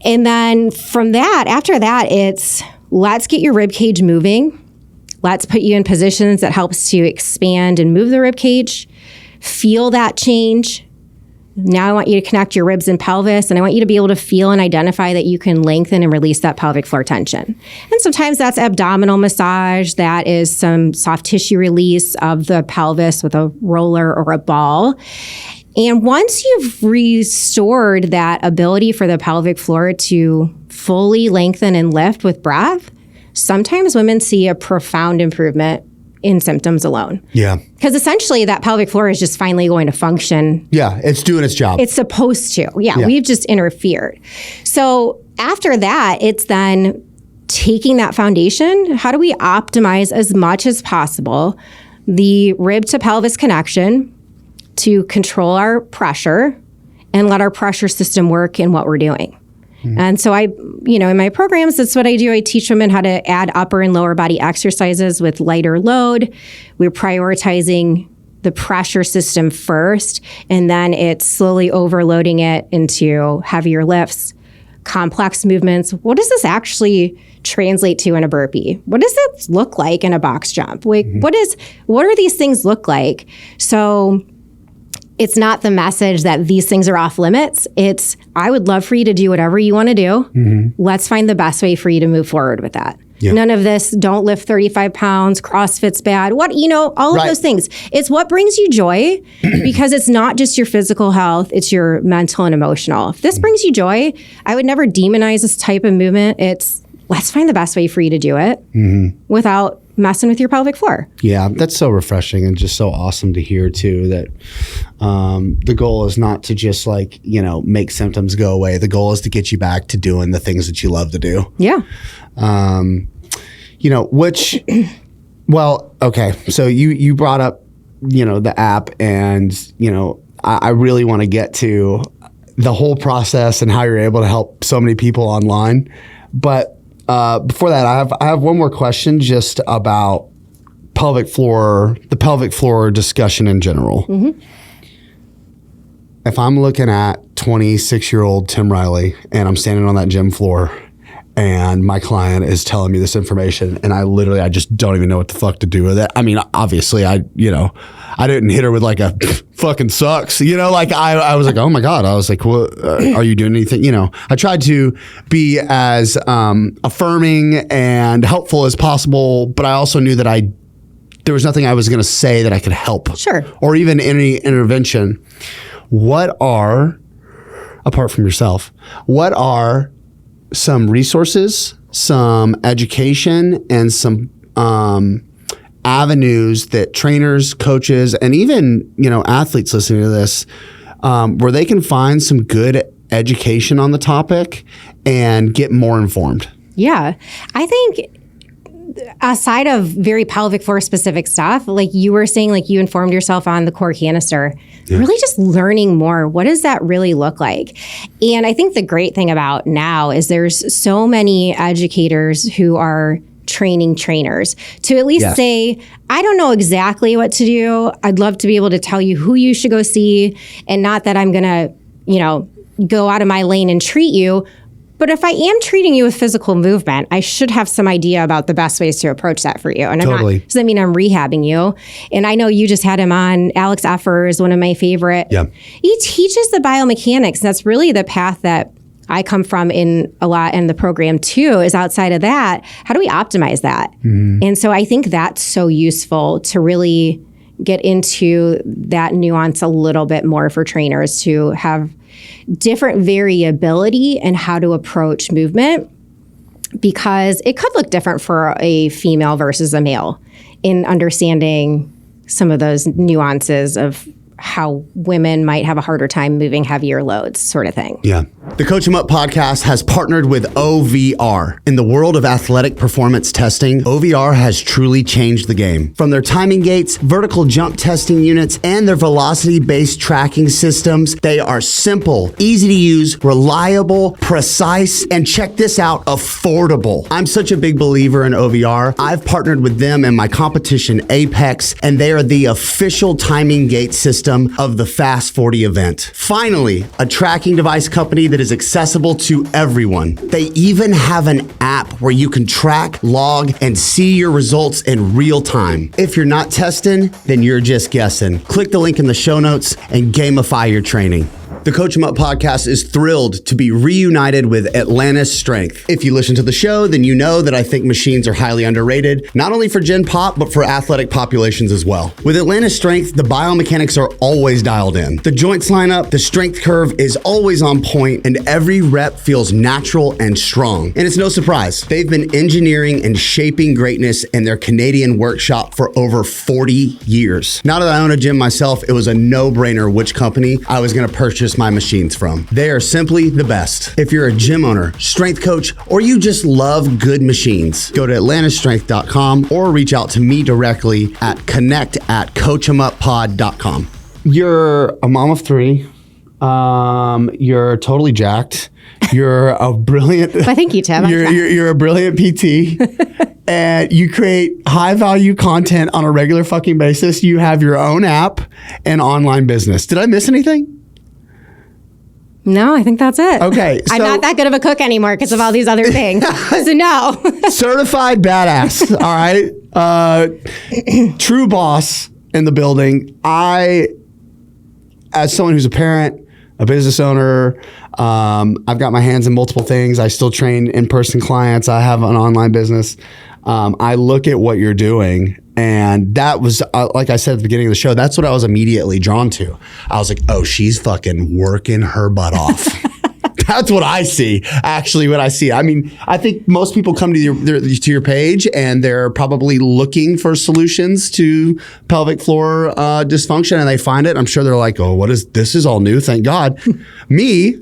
And then from that, after that, it's let's get your rib cage moving. Let's put you in positions that helps to expand and move the rib cage. Feel that change. Now I want you to connect your ribs and pelvis, and I want you to be able to feel and identify that you can lengthen and release that pelvic floor tension. And sometimes that's abdominal massage. That is some soft tissue release of the pelvis with a roller or a ball. And once you've restored that ability for the pelvic floor to fully lengthen and lift with breath, sometimes women see a profound improvement in symptoms alone. Yeah. Because essentially that pelvic floor is just finally going to function. Yeah, it's doing its job. It's supposed to. Yeah, we've just interfered. So after that, it's then taking that foundation. How do we optimize as much as possible the rib to pelvis connection to control our pressure and let our pressure system work in what we're doing? And so in my programs, that's what I do. I teach women how to add upper and lower body exercises with lighter load. We're prioritizing the pressure system first, and then it's slowly overloading it into heavier lifts, complex movements. What does this actually translate to in a burpee? What does it look like in a box jump? Like, what do these things look like? So it's not the message that these things are off limits. It's, I would love for you to do whatever you want to do. Let's find the best way for you to move forward with that. Yeah. None of this, don't lift 35 pounds, CrossFit's bad, all of those things. It's what brings you joy, because it's not just your physical health, it's your mental and emotional. If this brings you joy, I would never demonize this type of movement. It's, let's find the best way for you to do it without messing with your pelvic floor. Yeah, that's so refreshing and just so awesome to hear too, that the goal is not to just make symptoms go away. The goal is to get you back to doing the things that you love to do. Yeah. Okay, so you brought up, the app, and I really want to get to the whole process and how you're able to help so many people online. But before that, I have one more question just about the pelvic floor discussion in general. Mm-hmm. If I'm looking at 26-year-old Tim Riley and I'm standing on that gym floor and my client is telling me this information and I just don't even know what the fuck to do with it. I mean, obviously I didn't hit her with like a fucking sucks, I was like, oh my God. I was like, well, are you doing anything? I tried to be as affirming and helpful as possible, but I also knew that there was nothing I was going to say that I could help. Sure. Or even any intervention. Apart from yourself, what are some resources, some education, and some avenues that trainers, coaches, and even, athletes listening to this, where they can find some good education on the topic and get more informed? Yeah. I think aside of very pelvic floor specific stuff, like you were saying, like you informed yourself on the core canister, really just learning more. What does that really look like? And I think the great thing about now is there's so many educators who are training trainers to at least say, I don't know exactly what to do. I'd love to be able to tell you who you should go see, and not that I'm going to, go out of my lane and treat you. But if I am treating you with physical movement, I should have some idea about the best ways to approach that for you. And totally. Doesn't mean I'm rehabbing you. And I know you just had him on. Alex Effer is one of my favorite. Yeah. He teaches the biomechanics. That's really the path that I come from in a lot in the program too, is outside of that, how do we optimize that? Mm-hmm. And so I think that's so useful to really get into that nuance a little bit more for trainers to have different variability in how to approach movement, because it could look different for a female versus a male in understanding some of those nuances of how women might have a harder time moving heavier loads, sort of thing. Yeah. The Coach 'em Up podcast has partnered with OVR. In the world of athletic performance testing, OVR has truly changed the game. From their timing gates, vertical jump testing units, and their velocity-based tracking systems, they are simple, easy to use, reliable, precise, and check this out, affordable. I'm such a big believer in OVR. I've partnered with them in my competition, Apex, and they are the official timing gate system of the Fast 40 event. Finally, a tracking device company that is accessible to everyone. They even have an app where you can track, log, and see your results in real time. If you're not testing, then you're just guessing. Click the link in the show notes and gamify your training. The Coach 'em Up podcast is thrilled to be reunited with Atlantis Strength. If you listen to the show, then you know that I think machines are highly underrated, not only for Gen Pop, but for athletic populations as well. With Atlantis Strength, the biomechanics are always dialed in. The joints line up, the strength curve is always on point, and every rep feels natural and strong. And it's no surprise, they've been engineering and shaping greatness in their Canadian workshop for over 40 years. Now that I own a gym myself, it was a no-brainer which company I was gonna purchase my machines from. They are simply the best. If you're a gym owner, strength coach, or you just love good machines, go to atlantastrength.com or reach out to me directly at connect@coachemuppod.com. You're a mom of 3. You're totally jacked. You're a brilliant. Well, thank you, Tim. You're a brilliant PT. And you create high value content on a regular fucking basis. You have your own app and online business. Did I miss anything? No, I think that's it. Okay. I'm not that good of a cook anymore because of all these other things. So no. Certified badass. All right. True boss in the building. I, as someone who's a parent, a business owner, I've got my hands in multiple things. I still train in-person clients. I have an online business. I look at what you're doing, and that was, like I said at the beginning of the show, that's what I was immediately drawn to. I was like, oh, she's fucking working her butt off. That's what I see, actually, what I see. I mean, I think most people come to your page and they're probably looking for solutions to pelvic floor dysfunction, and they find it. I'm sure they're like, oh, this is all new, thank God. Me,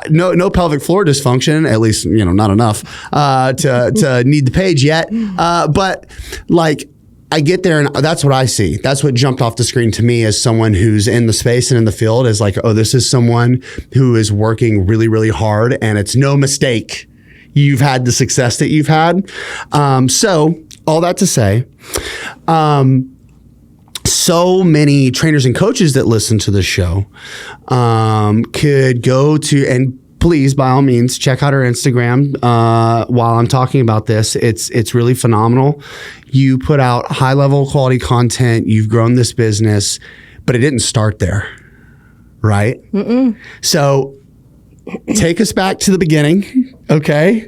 no pelvic floor dysfunction, at least, not enough to need the page yet. But like, I get there and that's what I see. That's what jumped off the screen to me as someone who's in the space and in the field is like, oh, this is someone who is working really, really hard and it's no mistake you've had the success that you've had. So all that to say, so many trainers and coaches that listen to the show could go to, and please, by all means, check out our Instagram while I'm talking about this. It's really phenomenal. You put out high-level quality content. You've grown this business, but it didn't start there, right? Mm-mm. So take us back to the beginning, okay?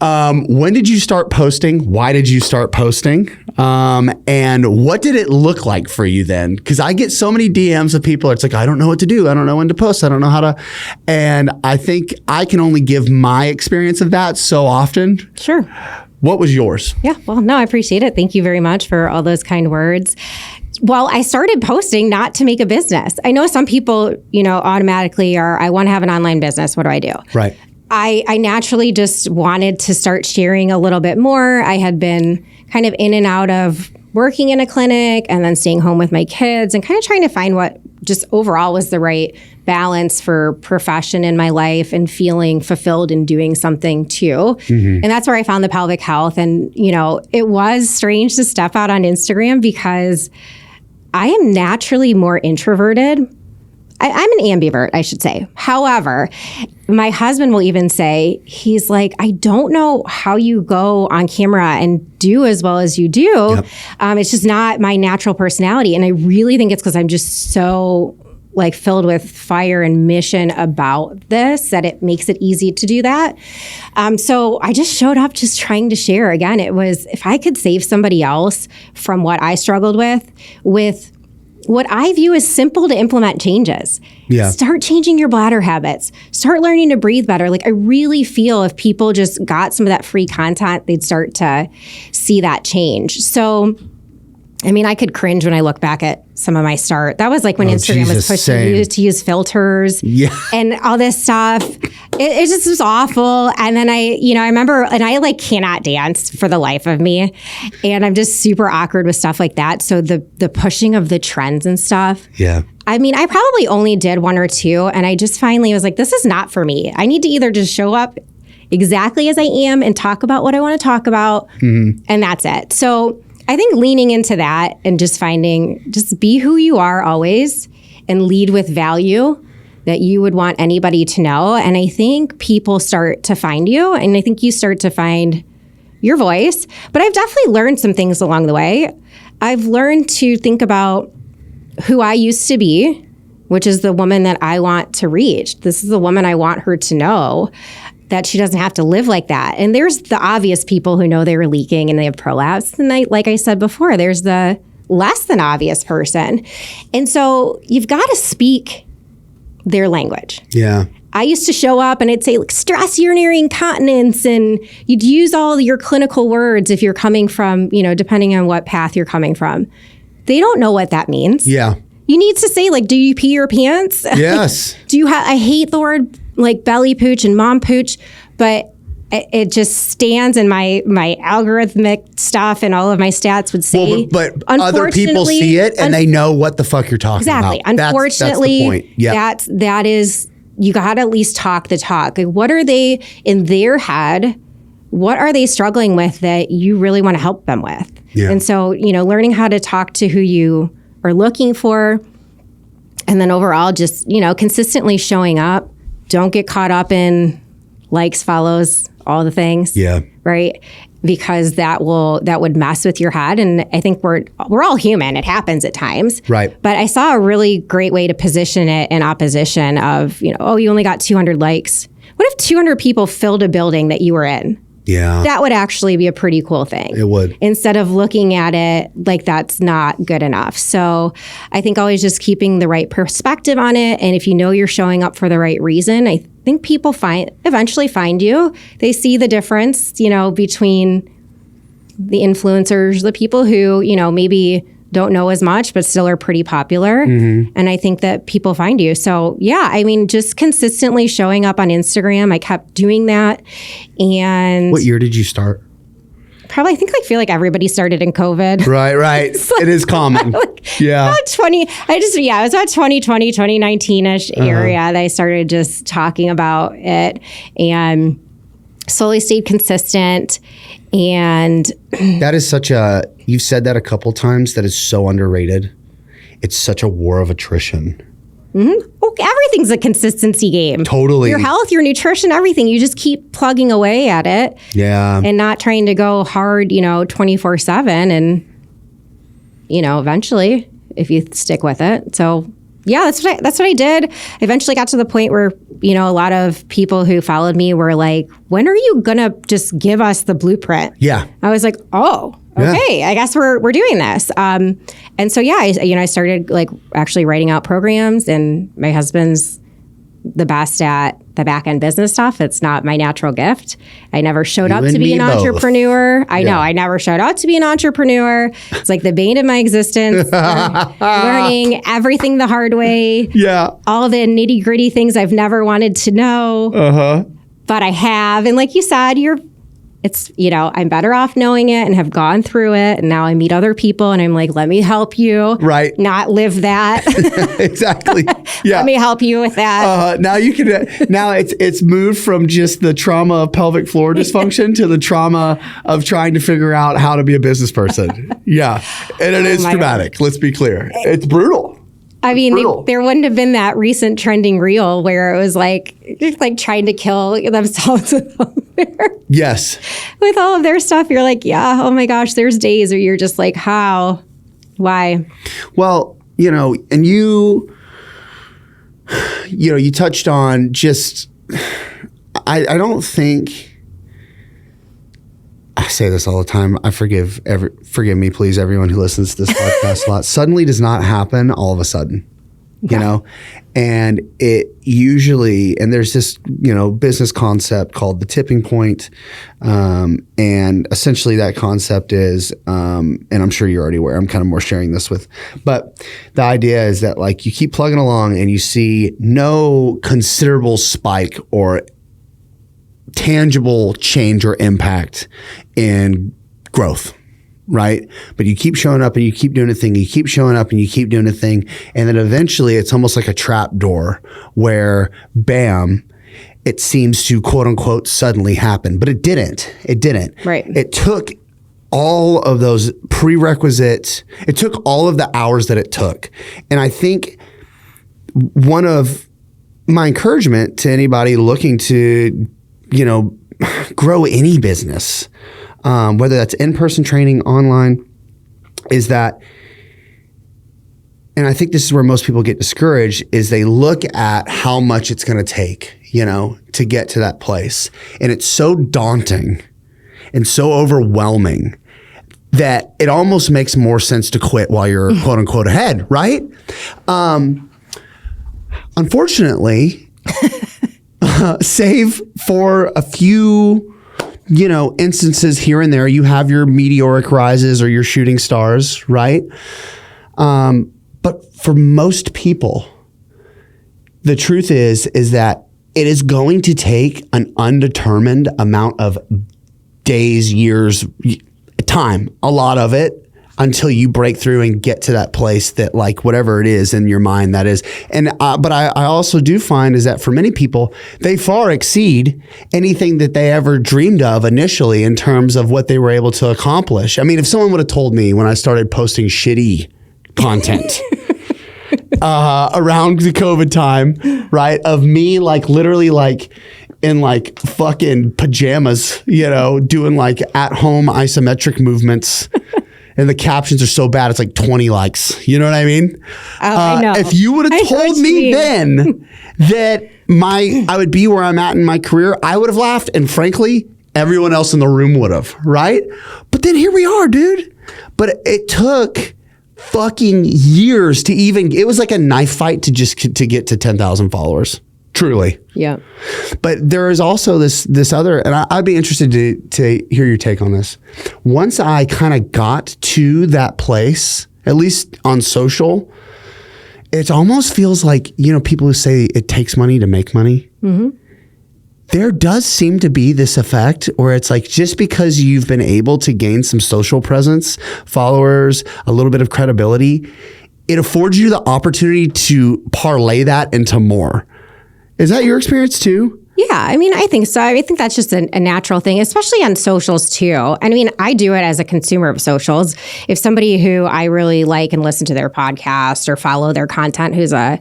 When did you start posting? Why did you start posting? And what did it look like for you then? Because I get so many DMs of people. It's like, I don't know what to do. I don't know when to post. I don't know how to. And I think I can only give my experience of that so often. Sure. What was yours? Yeah. Well, no, I appreciate it. Thank you very much for all those kind words. Well, I started posting not to make a business. I know some people, automatically are, I want to have an online business. What do I do? Right. I naturally just wanted to start sharing a little bit more. I had been kind of in and out of working in a clinic and then staying home with my kids and kind of trying to find what just overall was the right balance for profession in my life and feeling fulfilled in doing something too. Mm-hmm. And that's where I found the pelvic health. And, it was strange to step out on Instagram because I am naturally more introverted. I'm an ambivert, I should say. However, my husband will even say, he's like, I don't know how you go on camera and do as well as you do. Yep. It's just not my natural personality. And I really think it's because I'm just so filled with fire and mission about this that it makes it easy to do that. So I just showed up just trying to share. Again, it was if I could save somebody else from what I struggled with what I view as simple to implement changes. Yeah. Start changing your bladder habits. Start learning to breathe better. I really feel if people just got some of that free content, they'd start to see that change. So, I could cringe when I look back at some of my start. That was when Instagram was pushing you to use filters and all this stuff. It just was awful. And then I remember, and I cannot dance for the life of me. And I'm just super awkward with stuff like that. So the pushing of the trends and stuff. Yeah. I probably only did one or two. And I just finally was like, this is not for me. I need to either just show up exactly as I am and talk about what I want to talk about. Mm-hmm. And that's it. So I think leaning into that and just be who you are always and lead with value that you would want anybody to know. And I think people start to find you and I think you start to find your voice. But I've definitely learned some things along the way. I've learned to think about who I used to be, which is the woman that I want to reach. This is the woman I want her to know. That she doesn't have to live like that. And there's the obvious people who know they were leaking and they have prolapse. And like I said before, there's the less than obvious person. And so you've got to speak their language. Yeah. I used to show up and I'd say stress urinary incontinence and you'd use all your clinical words if you're coming from, depending on what path you're coming from. They don't know what that means. Yeah. You need to say do you pee your pants? Yes. I hate the word belly pooch and mom pooch, but it just stands in my algorithmic stuff and all of my stats would say. Well, but other people see it and they know what the fuck you're talking about. Exactly. Unfortunately, that's the point. Yep. that is, you got to at least talk the talk. What are they in their head? What are they struggling with that you really want to help them with? Yeah. And so, learning how to talk to who you are looking for and then overall just, consistently showing up. Don't get caught up in likes, follows, all the things. Yeah. Right? Because that would mess with your head. And I think we're all human. It happens at times. Right. But I saw a really great way to position it in opposition of, you only got 200 likes. What if 200 people filled a building that you were in? Yeah. That would actually be a pretty cool thing. It would. Instead of looking at it like that's not good enough. So I think always just keeping the right perspective on it. And if you're showing up for the right reason, I think people eventually find you. They see the difference, between the influencers, the people who, maybe don't know as much, but still are pretty popular. Mm-hmm. And I think that people find you. So yeah, just consistently showing up on Instagram. I kept doing that. And what year did you start? Probably, I feel like everybody started in COVID. Right. It is common. Yeah. About 20, it was about 2020, 2019-ish area that I started just talking about it and slowly stayed consistent. And that is you've said that a couple times, that is so underrated. It's such a war of attrition. Mm-hmm. Well, everything's a consistency game. Totally. Your health, your nutrition, everything. You just keep plugging away at it. Yeah. And not trying to go hard, 24/7. And, eventually, if you stick with it. So, yeah, that's what I did. I eventually got to the point where, a lot of people who followed me were like, when are you going to just give us the blueprint? Yeah. I was like, oh, okay, I guess we're doing this. And so, I started actually writing out programs, and my husband's the best at the back end business stuff. It's not my natural gift. I never showed up to be an entrepreneur. I know I never showed out to be an entrepreneur. It's like the bane of my existence. Learning everything the hard way. Yeah. All the nitty gritty things I've never wanted to know. But I have. And like you said, I'm better off knowing it and have gone through it. And now I meet other people and I'm like, let me help you. Right. Not live that. Exactly. Yeah. Let me help you with that. Now you can, now it's moved from just the trauma of pelvic floor dysfunction to the trauma of trying to figure out how to be a business person. Yeah. And it is traumatic. God. Let's be clear. It's brutal. I mean, there wouldn't have been that recent trending reel where it was like trying to kill themselves yes. with all of their stuff. You're like, yeah, oh my gosh, there's days where you're just like, how? Why? Well, and you touched on just, I don't think, I say this all the time. I forgive me, please, everyone who listens to this podcast a lot. Suddenly does not happen all of a sudden, and it usually, and there's this, business concept called the tipping point. And essentially that concept is, and I'm sure you're already aware, I'm kind of more sharing this with, but the idea is that you keep plugging along and you see no considerable spike or tangible change or impact in growth, right? But you keep showing up and you keep doing a thing, you keep showing up and you keep doing a thing. And then eventually it's almost like a trap door where bam, it seems to quote unquote suddenly happen, but it didn't. Right. It took all of those prerequisites. It took all of the hours that it took. And I think one of my encouragement to anybody looking to grow any business, whether that's in-person training, online, is that, and I think this is where most people get discouraged, is they look at how much it's going to take, to get to that place. And it's so daunting and so overwhelming that it almost makes more sense to quit while you're quote unquote ahead, right? Unfortunately, save for a few, instances here and there, you have your meteoric rises or your shooting stars, right? But for most people, the truth is that it is going to take an undetermined amount of days, years, time, a lot of it, until you break through and get to that place that whatever it is in your mind that is. And but I also do find is that for many people, they far exceed anything that they ever dreamed of initially in terms of what they were able to accomplish. I mean, if someone would have told me when I started posting shitty content around the COVID time, right, of me literally in fucking pajamas, doing at home isometric movements. And the captions are so bad, it's 20 likes. You know what I mean? I know. If you would have told me then that I would be where I'm at in my career, I would have laughed. And frankly, everyone else in the room would have, right? But then here we are, dude. But it took fucking years to it was like a knife fight to get to 10,000 followers. Truly. Yeah. But there is also this other, and I'd be interested to hear your take on this. Once I kind of got to that place, at least on social, it almost feels like, people who say it takes money to make money. Mm-hmm. there does seem to be this effect where it's like, just because you've been able to gain some social presence, followers, a little bit of credibility, it affords you the opportunity to parlay that into more. Is that your experience too? Yeah, I mean, I think so. I think that's just a natural thing, especially on socials too. I mean, I do it as a consumer of socials. If somebody who I really like and listen to their podcast or follow their content, who's a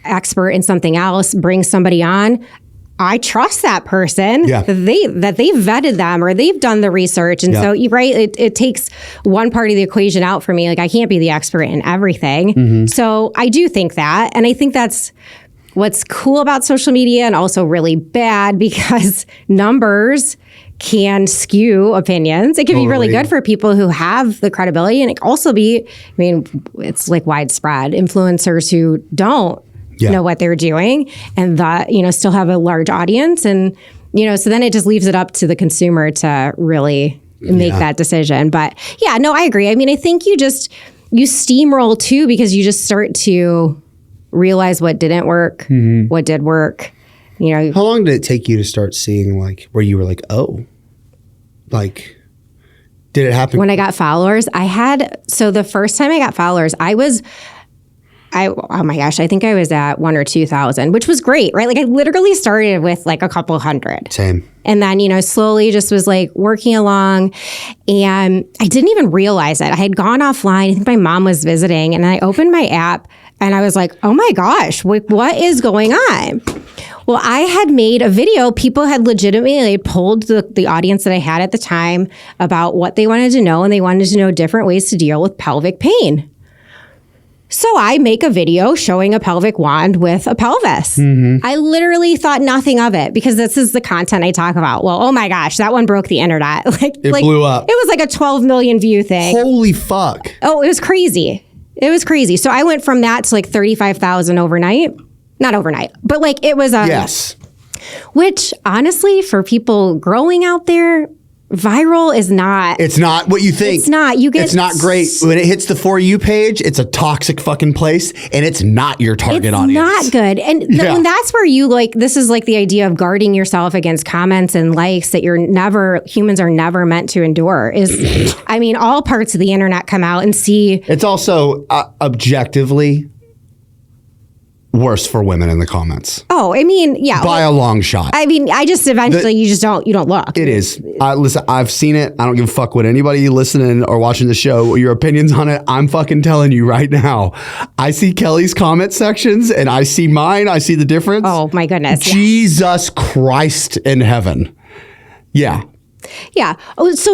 expert in something else, brings somebody on, I trust that person that they've vetted them or they've done the research. And so, right, it takes one part of the equation out for me. Like, I can't be the expert in everything. So I do think that. And I think that's what's cool about social media, and also really bad because numbers can skew opinions. It can be really good for people who have the credibility. And it can also be, I mean, it's like widespread influencers who don't know what they're doing and that, still have a large audience. And, so then it just leaves it up to the consumer to really make that decision. But yeah, no, I agree. I mean, I think you steamroll too, because you just start to realize what didn't work, what did work. How long did it take you to start seeing where you were like, oh, did it happen? When I got followers, so the first time I got followers, oh my gosh, I think I was at 1,000 or 2,000, which was great, right? Like, I literally started with like a couple hundred. Same. And then, slowly just was like working along, and I didn't even realize it. I had gone offline. I think my mom was visiting, and I opened my app and I was like, oh my gosh, what is going on? Well, I had made a video. People had legitimately polled the audience that I had at the time about what they wanted to know, and they wanted to know different ways to deal with pelvic pain. So I make a video showing a pelvic wand with a pelvis. I literally thought nothing of it because this is the content I talk about. Well, oh my gosh, that one broke the internet. It blew up. It was like a 12 million view thing. Holy fuck. Oh, it was crazy. It was crazy. So I went from that to like 35,000 overnight. Not overnight, but like it was yes. Which honestly, for people growing out there, viral is not. It's not what you think. It's not. It's not great. When it hits the For You page, it's a toxic fucking place, and it's not your target audience. It's not good. And and that's where this is like the idea of guarding yourself against comments and likes that humans are never meant to endure. I mean, all parts of the internet come out and see. It's also objectively worse for women in the comments. Oh, I mean, yeah. By a long shot. I mean, you don't look. It is. Listen, I've seen it. I don't give a fuck what anybody listening or watching the show, your opinions on it. I'm fucking telling you right now. I see Kelly's comment sections and I see mine. I see the difference. Oh my goodness. Jesus Christ in heaven. Yeah. Yeah. Oh, so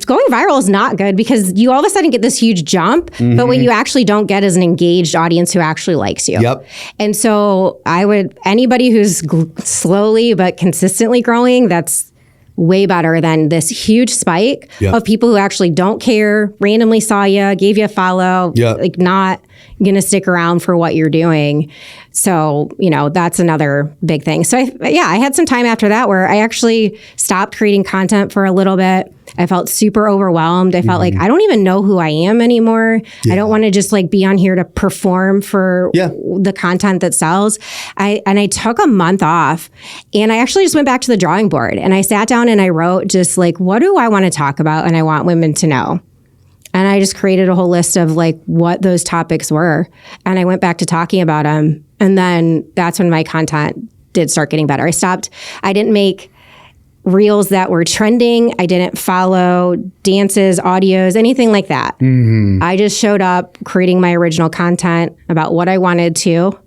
going viral is not good because you all of a sudden get this huge jump, but what you actually don't get is an engaged audience who actually likes you. Yep. And so anybody who's slowly but consistently growing, that's way better than this huge spike of people who actually don't care, randomly saw you, gave you a follow, like not going to stick around for what you're doing. So, that's another big thing. So I had some time after that where I actually stopped creating content for a little bit. I felt super overwhelmed. I felt like I don't even know who I am anymore. I don't want to just be on here to perform for the content that sells. I took a month off and I actually just went back to the drawing board and I sat down and I wrote just what do I want to talk about and I want women to know. And I just created a whole list of what those topics were. And I went back to talking about them. And then that's when my content did start getting better. I didn't make reels that were trending. I didn't follow dances, audios, anything like that. I just showed up creating my original content about what I wanted to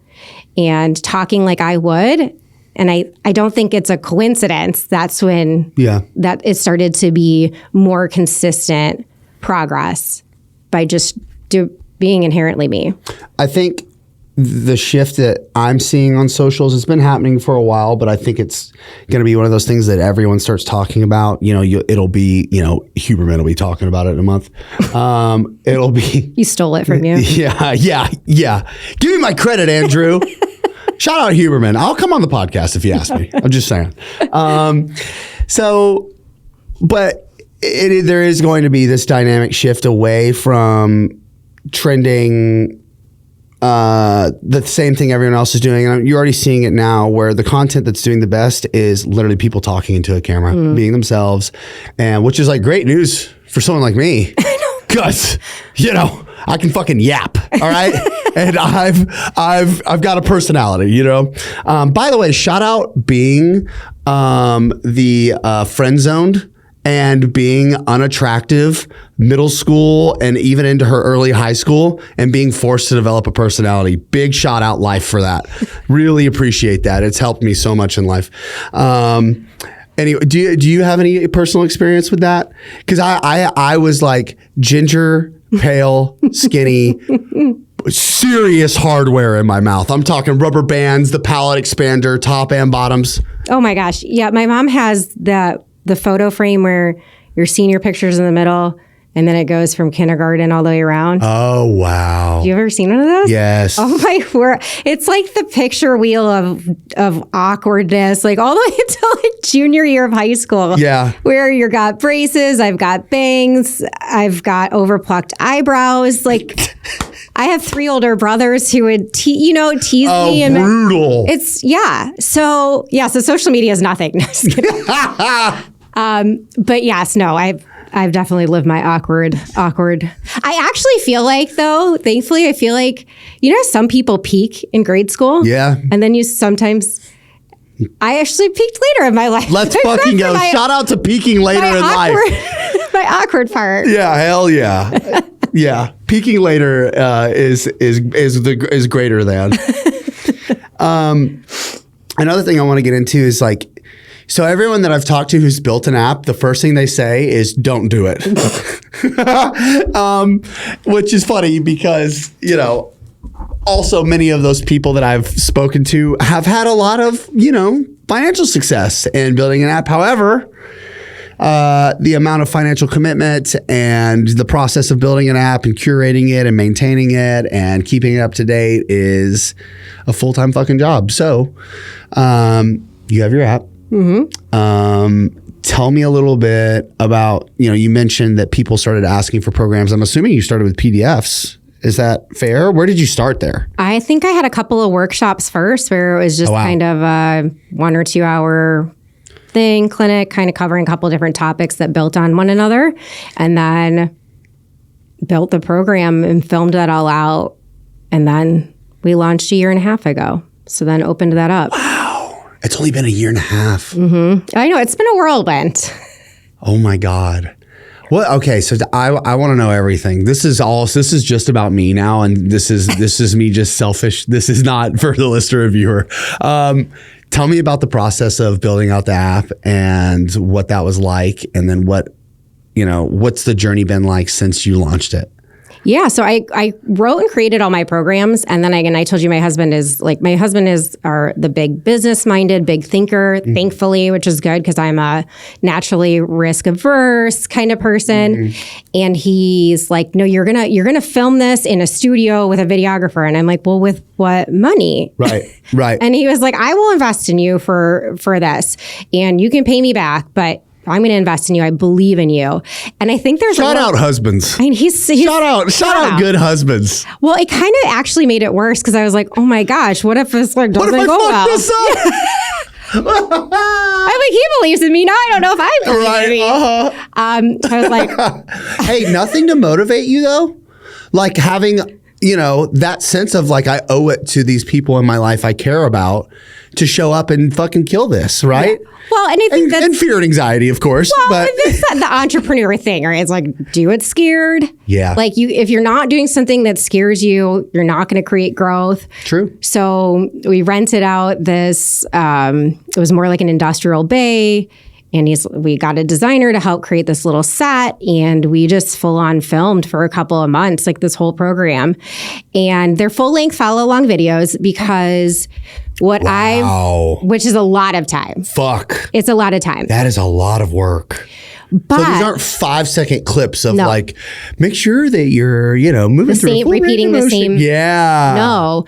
and talking like I would. And I don't think it's a coincidence. That's when that it started to be more consistent progress by just being inherently me. I think the shift that I'm seeing on socials has been happening for a while, but I think it's going to be one of those things that everyone starts talking about. It'll be, Huberman will be talking about it in a month. It'll be. You stole it from you. Yeah. Give me my credit, Andrew. Shout out Huberman. I'll come on the podcast if you ask me. I'm just saying. But there is going to be this dynamic shift away from trending the same thing everyone else is doing. And you're already seeing it now where the content that's doing the best is literally people talking into a camera, being themselves, and which is like great news for someone like me. Because, I can fucking yap. All right. And I've got a personality, By the way, shout out being the friend zoned and being unattractive middle school and even into her early high school and being forced to develop a personality. Big shout out life for that. Really appreciate that. It's helped me so much in life. Anyway, do you have any personal experience with that? Because I was like ginger, pale, skinny, serious hardware in my mouth. I'm talking rubber bands, the palate expander, top and bottoms. Oh my gosh. Yeah, my mom has the photo frame where your senior picture's in the middle and then it goes from kindergarten all the way around. Oh, wow. You ever seen one of those? Yes. Oh my word. It's like the picture wheel of awkwardness, like all the way until like junior year of high school. Yeah. Where you got braces, I've got bangs, I've got overplucked eyebrows. Like I have 3 older brothers who would tease me. And brutal. It's, So social media is nothing. No, just kidding. But yes, no, I've definitely lived my awkward. I actually feel like, though, thankfully, I feel like, some people peak in grade school. Yeah. And then I actually peaked later in my life. Let's fucking go. Shout out to peaking later in life. My awkward part. Yeah, hell yeah. Yeah. Peaking later is greater than. Another thing I want to get into is like, so everyone that I've talked to who's built an app, the first thing they say is don't do it. Which is funny because, also many of those people that I've spoken to have had a lot of, financial success in building an app. However, the amount of financial commitment and the process of building an app and curating it and maintaining it and keeping it up to date is a full-time fucking job. So you have your app. Tell me a little bit about, you mentioned that people started asking for programs. I'm assuming you started with PDFs. Is that fair? Where did you start there? I think I had a couple of workshops first where it was just kind of a 1 or 2 hour clinic, kind of covering a couple of different topics that built on one another, and then built the program and filmed that all out. And then we launched 1.5 years ago. So then opened that up. Wow. It's only been 1.5 years. I know, it's been a whirlwind. Oh my God. Well, okay. So I want to know everything. This is just about me now. And this is me just selfish. This is not for the listener or viewer. Tell me about the process of building out the app and what that was like. And then what's the journey been like since you launched it? Yeah, so I wrote and created all my programs, and then I told you my husband is the big business-minded, big thinker, thankfully, which is good because I'm a naturally risk-averse kind of person. And he's like, no, you're gonna film this in a studio with a videographer, and I'm like, well, with what money? Right. And he was like, I will invest in you for this, and you can pay me back, but I'm going to invest in you. I believe in you. And I think there's shout out husbands. I mean, shout out good husbands. Well, it kind of actually made it worse because I was like, oh my gosh, what if this doesn't go well? This up? I'm like, he believes in me now. I don't know if I believe in me. I was like, hey, nothing to motivate you though? Like having, that sense of like, I owe it to these people in my life I care about to show up and fucking kill this, right? Yeah. Well, and I think that's... And fear and anxiety, of course. Well, but that's the entrepreneur thing, right? It's like, do it scared. Yeah. Like, if you're not doing something that scares you, you're not going to create growth. True. So we rented out this, it was more like an industrial bay. And we got a designer to help create this little set, and we just full on filmed for a couple of months, like this whole program. And they're full length follow along videos because which is a lot of time. Fuck. It's a lot of time. That is a lot of work. But so these aren't 5-second clips of like, make sure that you're, moving through a full repeating range of the motion. same. Yeah. No.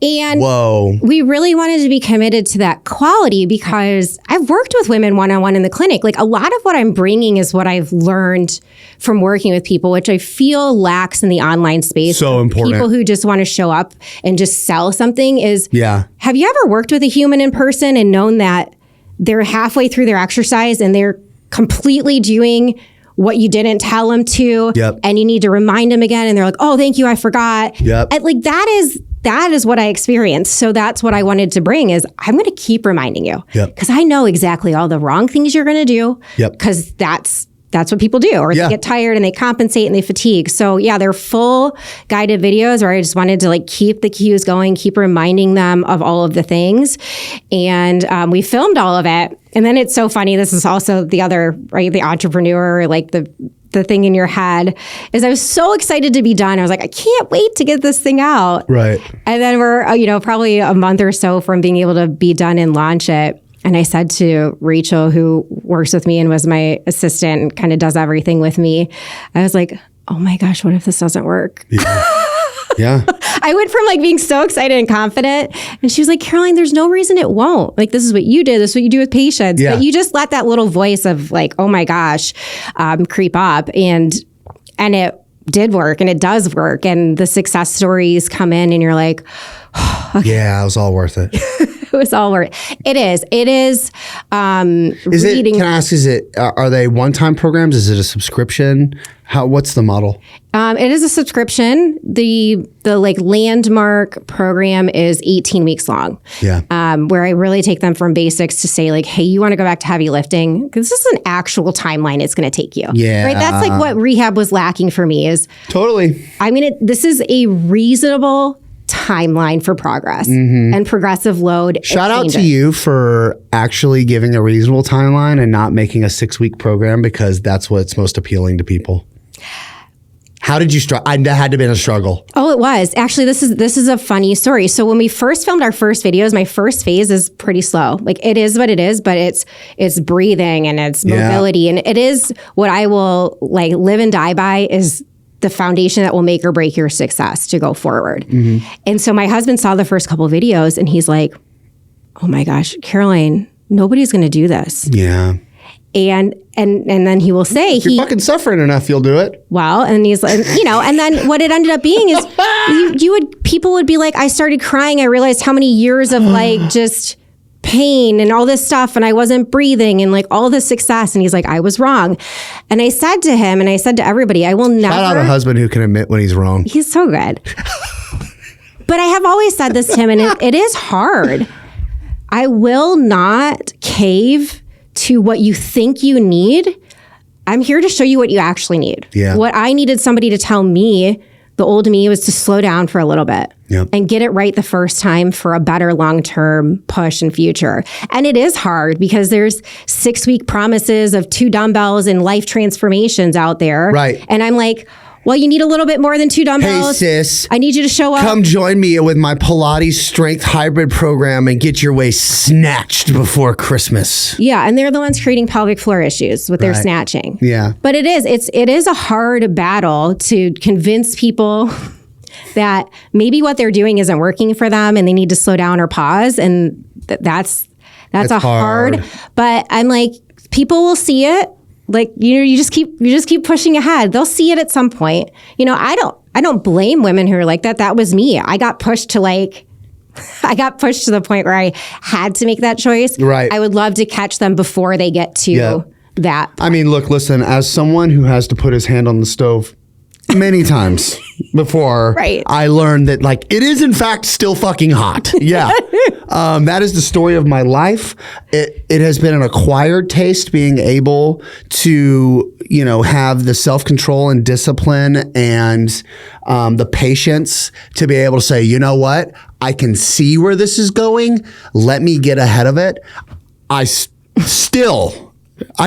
And Whoa. we really wanted to be committed to that quality because I've worked with women one-on-one in the clinic. Like a lot of what I'm bringing is what I've learned from working with people, which I feel lacks in the online space. So important. People who just want to show up and just sell something is, Yeah. have you ever worked with a human in person and known that they're halfway through their exercise and they're completely doing what you didn't tell them to, Yep. and you need to remind them again, and they're like, "Oh, thank you, I forgot." Yep. And like that is what I experienced. So that's what I wanted to bring is I'm going to keep reminding you Yep. because I know exactly all the wrong things you're going to do. Yep. Because that's what people do, or Yeah. they get tired and they compensate and they fatigue. So yeah, they're full guided videos where I just wanted to like keep the cues going, keep reminding them of all of the things. And we filmed all of it. And then it's so funny. This is also the other, right? The entrepreneur, like the thing in your head is I was so excited to be done. I was like, I can't wait to get this thing out. Right. And then we're, probably a month or so from being able to be done and launch it. And I said to Rachel, who works with me and was my assistant and kind of does everything with me, I was like, oh my gosh, what if this doesn't work? Yeah. I went from like being so excited and confident. And she was like, Caroline, there's no reason it won't. Like, this is what you did. This is what you do with patients. Yeah. But you just let that little voice of like, oh my gosh, creep up. And it did work and it does work. And the success stories come in and you're like, Yeah, it was all worth it. it was all worth it. Is Is reading. it, can I ask, are they one-time programs? Is it a subscription? What's the model? It is a subscription. The like landmark program is 18 weeks long. Yeah. Where I really take them from basics to say like, hey, you want to go back to heavy lifting? Because this is an actual timeline it's going to take you. Yeah. Right. That's like what rehab was lacking for me is, Totally. I mean, this is a reasonable timeline for progress and progressive load. Shout out to you for actually giving a reasonable timeline and not making a 6-week program because that's what's most appealing to people. How did you struggle? That had to have been a struggle. Oh, it was. Actually, this is a funny story. So when we first filmed our first videos, my first phase is pretty slow. Like it is what it is, but it's breathing and it's mobility. And it is what I will like live and die by is the foundation that will make or break your success to go forward. And so my husband saw the first couple of videos and he's like, oh my gosh, Caroline, nobody's going to do this. Yeah. And then he will say If you're fucking suffering enough, you'll do it. well, and he's like, and then what it ended up being is people would be like, I started crying. I realized how many years of like just pain and all this stuff. And I wasn't breathing and like all this success. And he's like, I was wrong. And I said to him and I said to everybody, I will never. Shout out a husband who can admit when he's wrong. He's so good. But I have always said this to him and it is hard. I will not cave to what you think you need. I'm here to show you what you actually need. Yeah. What I needed somebody to tell me, the old me, was to slow down for a little bit and get it right the first time for a better long-term push and future. And it is hard because there's 6-week promises of 2 dumbbells and life transformations out there. Right. And I'm like, well, you need a little bit more than 2 dumbbells. Hey, sis. I need you to show up. Come join me with my Pilates strength hybrid program and get your waist snatched before Christmas. Yeah, and they're the ones creating pelvic floor issues with their Right. snatching. Yeah. But it is a hard battle to convince people that maybe what they're doing isn't working for them and they need to slow down or pause, and that's a hard. But I'm like, people will see it. Like, you just keep pushing ahead. They'll see it at some point. I don't blame women who are like that. That was me. I got pushed to the point where I had to make that choice. Right. I would love to catch them before they get to that. I mean, look, listen, as someone who has to put his hand on the stove many times before, Right. I learned that like it is in fact still fucking hot. Yeah. That is the story of my life. It has been an acquired taste being able to, have the self-control and discipline and the patience to be able to say, you know what, I can see where this is going. Let me get ahead of it. I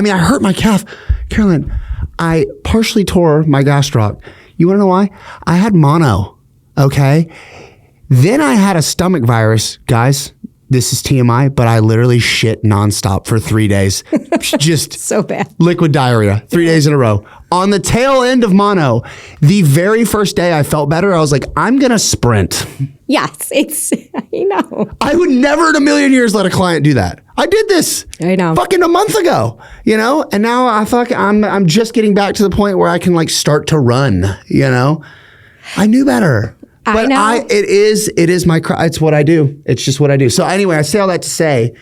hurt my calf. Caroline, I partially tore my gastroc. You want to know why? I had mono, okay? Then I had a stomach virus, guys. this is TMI, but I literally shit nonstop for 3 days. Just So bad. liquid diarrhea, 3 days in a row. On the tail end of mono, the very first day I felt better, I was like, I'm going to sprint. Yes, I know. I would never in a million years let a client do that. I did this I know. fucking a month ago, you know? And now I'm just getting back to the point where I can like start to run, you know? I knew better. I know. It is my, it's what I do. It's just what I do. So anyway, I say all that to say,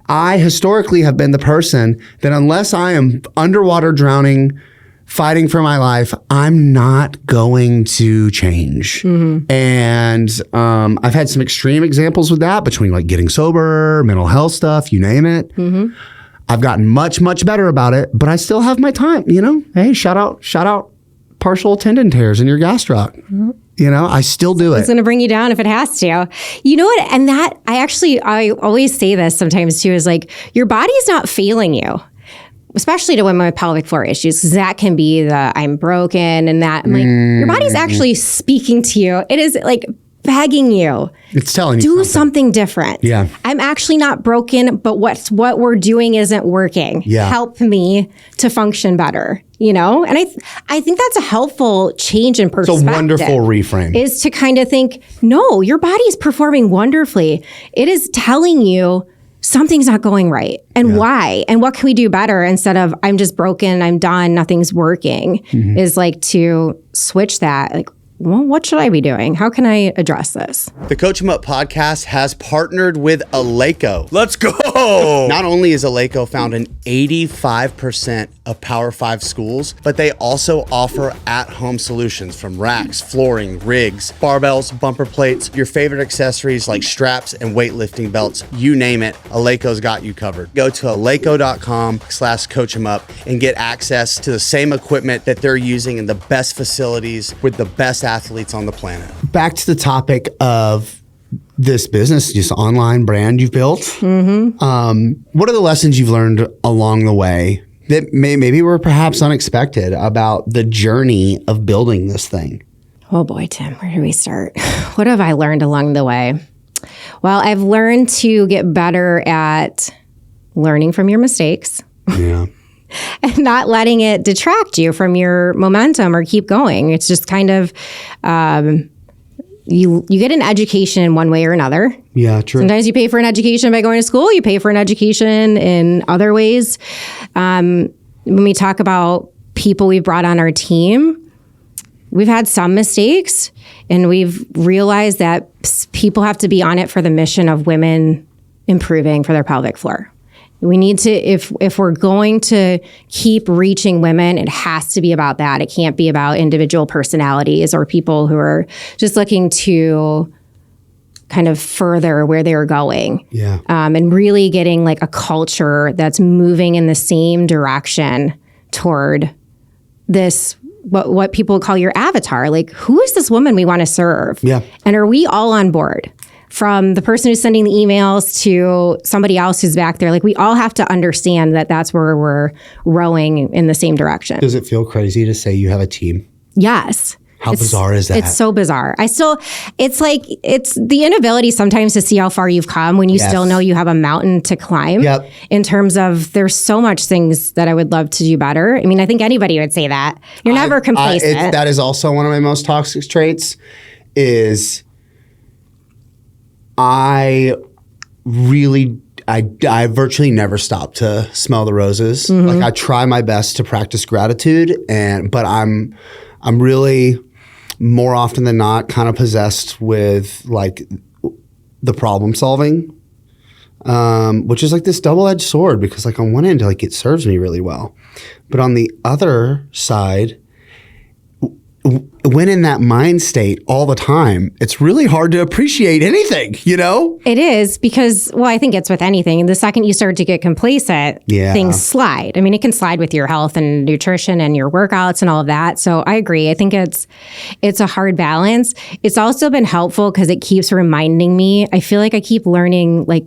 I historically have been the person that unless I am underwater drowning, fighting for my life, I'm not going to change. And I've had some extreme examples with that between like getting sober, mental health stuff, you name it. I've gotten much, much better about it, but I still have my time, you know? Hey, shout out partial tendon tears in your gastroc. You know, I still do it. It's going to bring you down if it has to. You know what? And that I always say this sometimes too, is like your body's not failing you, especially to women with pelvic floor issues, because that can be the I'm broken and that. I'm like, your body's actually speaking to you. It is like begging you. It's telling you do something different. Yeah. I'm actually not broken, but what we're doing isn't working. Yeah. Help me to function better. You know, and I think that's a helpful change in perspective. It's a wonderful reframe. Is to kind of think, no, your body's performing wonderfully. It is telling you something's not going right, and why, and what can we do better, instead of I'm just broken, I'm done, nothing's working. Is like to switch that, like, well, what should I be doing? How can I address this? The Coach 'em Up podcast has partnered with Eleiko. Let's go. Not only is Eleiko found in 85% of Power 5 schools, but they also offer at-home solutions from racks, flooring, rigs, barbells, bumper plates, your favorite accessories like straps and weightlifting belts, you name it, Eleiko's got you covered. Go to eleiko.com/coachemup and get access to the same equipment that they're using in the best facilities with the best athletes on the planet. Back to the topic of this business, just online brand you've built. What are the lessons you've learned along the way that maybe were perhaps unexpected about the journey of building this thing? Oh boy, Tim, where do we start? What have I learned along the way? Well, I've learned to get better at learning from your mistakes. Yeah. And not letting it detract you from your momentum or keep going. It's just kind of, you get an education in one way or another. Yeah, true. Sometimes you pay for an education by going to school. You pay for an education in other ways. When we talk about people we've brought on our team, we've had some mistakes, and we've realized that people have to be on it for the mission of women improving for their pelvic floor. We need to, if we're going to keep reaching women, it has to be about that. It can't be about individual personalities or people who are just looking to kind of further where they're going. Yeah. And really getting like a culture that's moving in the same direction toward this, what people call your avatar. Like, who is this woman we want to serve? Yeah. And are we all on board? From the person who's sending the emails to somebody else who's back there, like, we all have to understand that that's where we're rowing in the same direction. Does it feel crazy to say you have a team? Yes. How bizarre is that? It's so bizarre. It's like, it's the inability sometimes to see how far you've come when you still know you have a mountain to climb. Yep. In terms of, there's so much things that I would love to do better. I mean, I think anybody would say that. You're never complacent. That is also one of my most toxic traits is I virtually never stop to smell the roses. Like, I try my best to practice gratitude, but I'm really more often than not kind of possessed with like the problem solving, which is like this double-edged sword, because like on one end, like, it serves me really well, but on the other side, when in that mind state all the time, it's really hard to appreciate anything, you know? It is, because, well, I think it's with anything. The second you start to get complacent, things slide. I mean, it can slide with your health and nutrition and your workouts and all of that. So I agree. I think it's a hard balance. It's also been helpful because it keeps reminding me. I feel like I keep learning, like,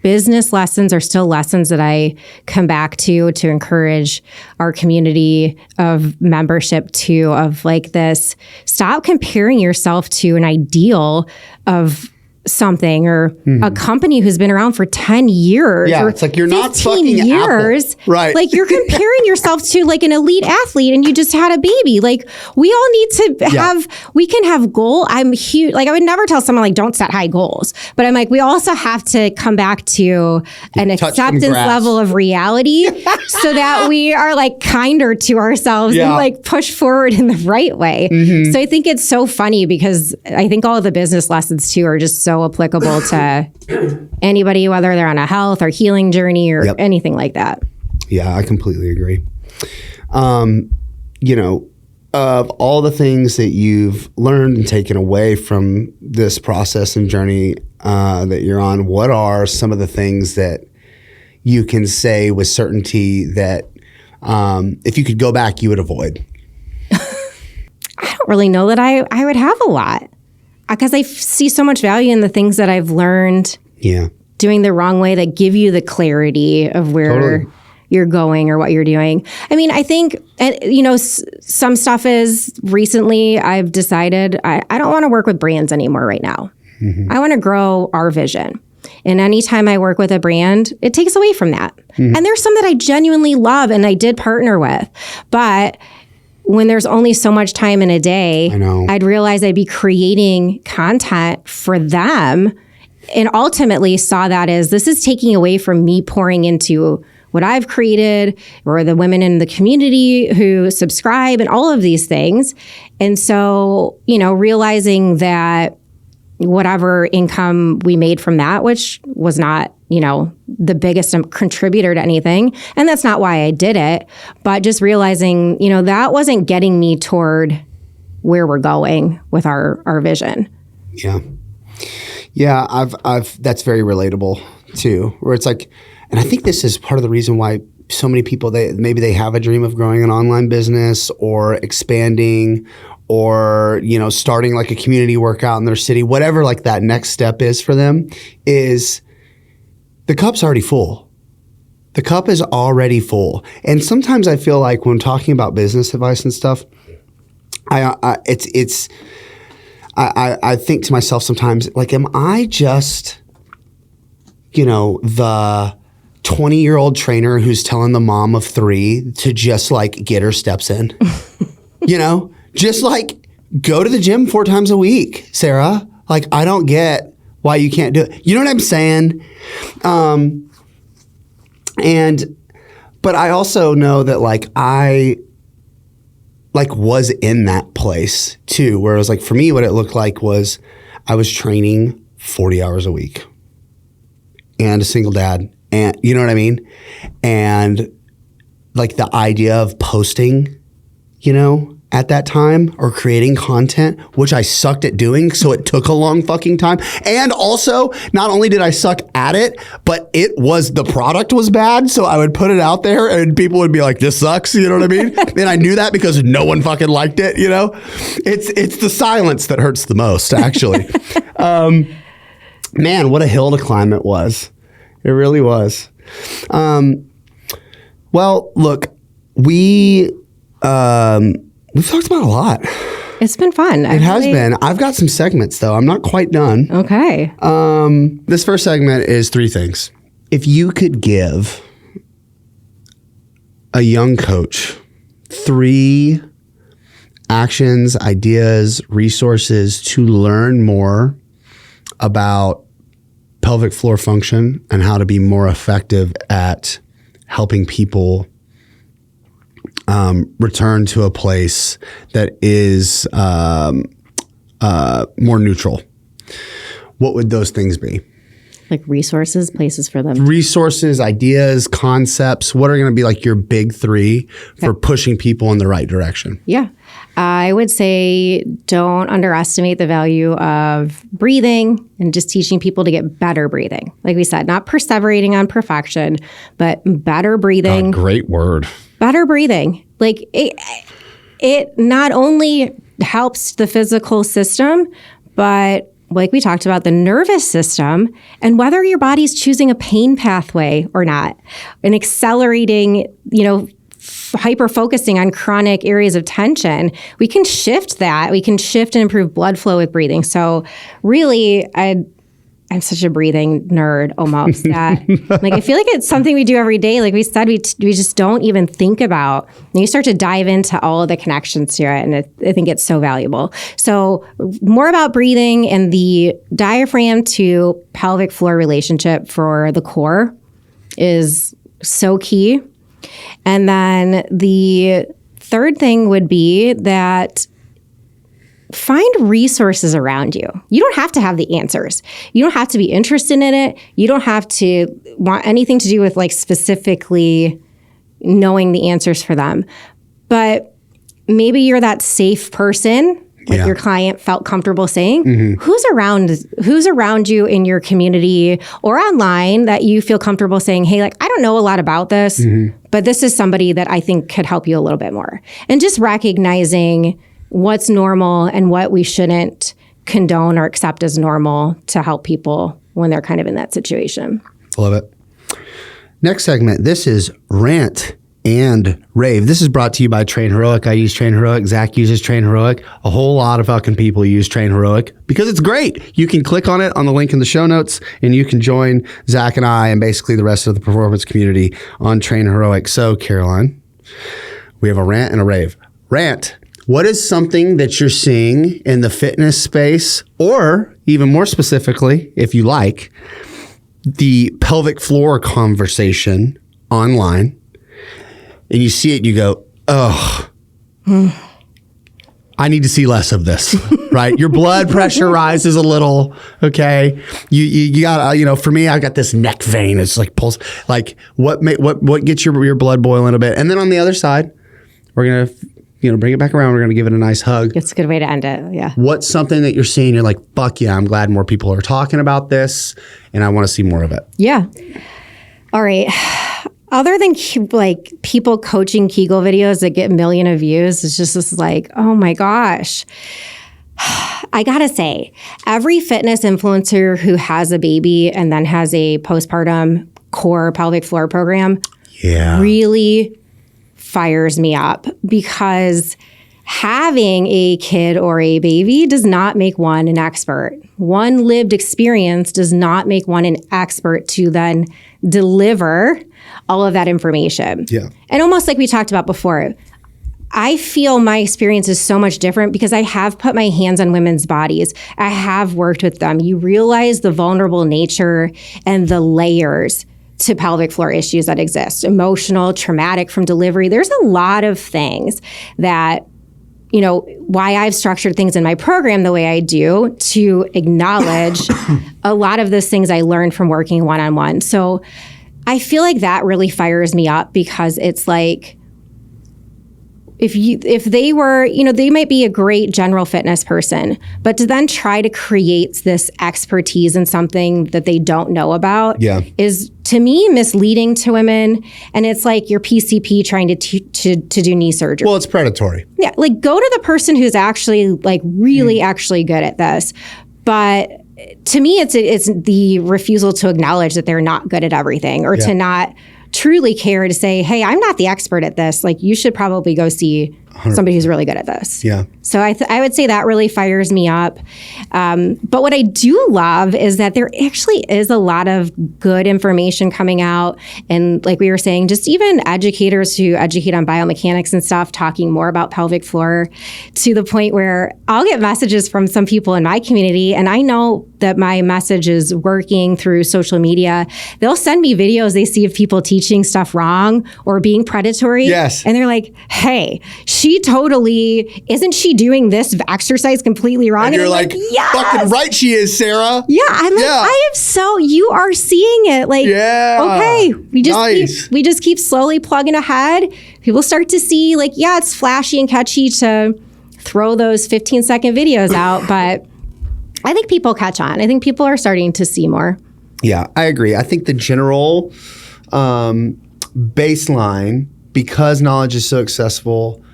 business lessons are still lessons that I come back to encourage our community of membership of like this, stop comparing yourself to an ideal of something or a company who's been around for 10 years Yeah, or it's like you're not 15 fucking years. Apple. Right. Like you're comparing yourself to like an elite athlete and you just had a baby. Like we all need to we can have goal. I'm huge. Like I would never tell someone like, don't set high goals, but I'm like, we also have to come back to an acceptance level of reality so that we are like kinder to ourselves and like push forward in the right way. So I think it's so funny because I think all of the business lessons too are just so applicable to anybody, whether they're on a health or healing journey or anything like that. Yeah, I completely agree. You know, of all the things that you've learned and taken away from this process and journey that you're on, what are some of the things that you can say with certainty that if you could go back, you would avoid? I don't really know that I would have a lot because I see so much value in the things that I've learned doing the wrong way that give you the clarity of where you're going or what you're doing. I mean, I think, you know, some stuff is recently I've decided I don't want to work with brands anymore right now. I want to grow our vision. And anytime I work with a brand, it takes away from that. And there's some that I genuinely love and I did partner with. But when there's only so much time in a day, I'd realize I'd be creating content for them and ultimately saw that as this is taking away from me pouring into what I've created or the women in the community who subscribe and all of these things. And so, you know, realizing that whatever income we made from that, which was not, you know, the biggest contributor to anything. And that's not why I did it, but just realizing, you know, that wasn't getting me toward where we're going with our vision. Yeah. Yeah. I've, that's very relatable too, where it's like, and I think this is part of the reason why so many people, maybe they have a dream of growing an online business or expanding or, you know, starting like a community workout in their city, whatever like that next step is for them, is the cup's already full. The cup is already full. And sometimes I feel like when talking about business advice and stuff, I think to myself sometimes, like, am I just, you know, the 20-year-old trainer who's telling the mom of 3 to just like get her steps in? You know? Just like go to the gym 4 times a week, Sarah. Like, I don't get why you can't do it. You know what I'm saying? But I also know that like I like was in that place too, where it was like, for me, what it looked like was I was training 40 hours a week and a single dad. And you know what I mean? And like the idea of posting, you know, at that time or creating content, which I sucked at doing. So it took a long fucking time. And also, not only did I suck at it, but the product was bad. So I would put it out there and people would be like, this sucks. You know what I mean? And I knew that because no one fucking liked it. You know, it's the silence that hurts the most, actually. Man, what a hill to climb it was. It really was. Well, look, we've talked about a lot. It's been fun. It has been. I've got some segments, though. I'm not quite done. Okay. This first segment is 3 things. If you could give a young coach 3 actions, ideas, resources to learn more about pelvic floor function and how to be more effective at helping people return to a place that is more neutral, what would those things be? Like resources, places for them. Resources, ideas, concepts. What are going to be like your big 3 for pushing people in the right direction? Yeah. I would say don't underestimate the value of breathing and just teaching people to get better breathing. Like we said, not perseverating on perfection, but better breathing. Great word. Better breathing. Like it not only helps the physical system, but like we talked about, the nervous system and whether your body's choosing a pain pathway or not, and accelerating, you know, hyper-focusing on chronic areas of tension, we can shift that. We can shift and improve blood flow with breathing. So really, I'm such a breathing nerd almost that like I feel like it's something we do every day. Like we said, we just don't even think about. And you start to dive into all of the connections to it, and I think it's so valuable. So more about breathing and the diaphragm to pelvic floor relationship for the core is so key. And then the third thing would be that find resources around you. You don't have to have the answers. You don't have to be interested in it. You don't have to want anything to do with like specifically knowing the answers for them. But maybe you're that safe person, like your client felt comfortable saying, who's around you in your community or online that you feel comfortable saying, hey, like, I don't know a lot about this, but this is somebody that I think could help you a little bit more. And just recognizing what's normal and what we shouldn't condone or accept as normal to help people when they're kind of in that situation. Love it. Next segment, this is Rant and Rave. This is brought to you by Train Heroic. I use Train Heroic. Zach uses Train Heroic. A whole lot of fucking people use Train Heroic because it's great. You can click on it on the link in the show notes and you can join Zach and I and basically the rest of the performance community on Train Heroic. So, Caroline, we have a rant and a rave. Rant. What is something that you're seeing in the fitness space, or even more specifically, if you like, the pelvic floor conversation online, and you see it and you go, oh, I need to see less of this, right? Your blood pressure rises a little, okay? You got, for me, I got this neck vein. It's like pulse. Like what gets your blood boiling a bit? And then on the other side, we're going to bring it back around. We're going to give it a nice hug. It's a good way to end it. Yeah. What's something that you're seeing? You're like, fuck yeah, I'm glad more people are talking about this and I want to see more of it. Yeah. All right. Other than like people coaching Kegel videos that get 1 million of views, it's just this like, oh my gosh. I gotta say, every fitness influencer who has a baby and then has a postpartum core pelvic floor program really fires me up, because having a kid or a baby does not make one an expert. One lived experience does not make one an expert to then deliver all of that information. Yeah. And almost like we talked about before, I feel my experience is so much different because I have put my hands on women's bodies. I have worked with them. You realize the vulnerable nature and the layers to pelvic floor issues that exist, emotional, traumatic from delivery. There's a lot of things that, why I've structured things in my program the way I do to acknowledge a lot of those things I learned from working one-on-one. So I feel like that really fires me up, because it's like, if they were, they might be a great general fitness person, but to then try to create this expertise in something that they don't know about is, to me, misleading to women. And it's like your PCP trying to do knee surgery. Well, it's predatory. Yeah, like go to the person who's actually like really actually good at this. But to me, it's the refusal to acknowledge that they're not good at everything, or to not truly care to say, hey, I'm not the expert at this. Like, you should probably go see 100%. Somebody who's really good at this. Yeah. So I would say that really fires me up. But what I do love is that there actually is a lot of good information coming out. And like we were saying, just even educators who educate on biomechanics and stuff, talking more about pelvic floor, to the point where I'll get messages from some people in my community, and I know that my message is working through social media. They'll send me videos they see of people teaching stuff wrong or being predatory. Yes. And they're like, hey, isn't she doing this exercise completely wrong? And you're like, yes! Fucking right she is, Sarah. Yeah, I'm like, you are seeing it. Like, okay, we just keep slowly plugging ahead. People start to see, like, it's flashy and catchy to throw those 15-second videos out, but I think people catch on. I think people are starting to see more. Yeah, I agree. I think the general baseline, because knowledge is so accessible,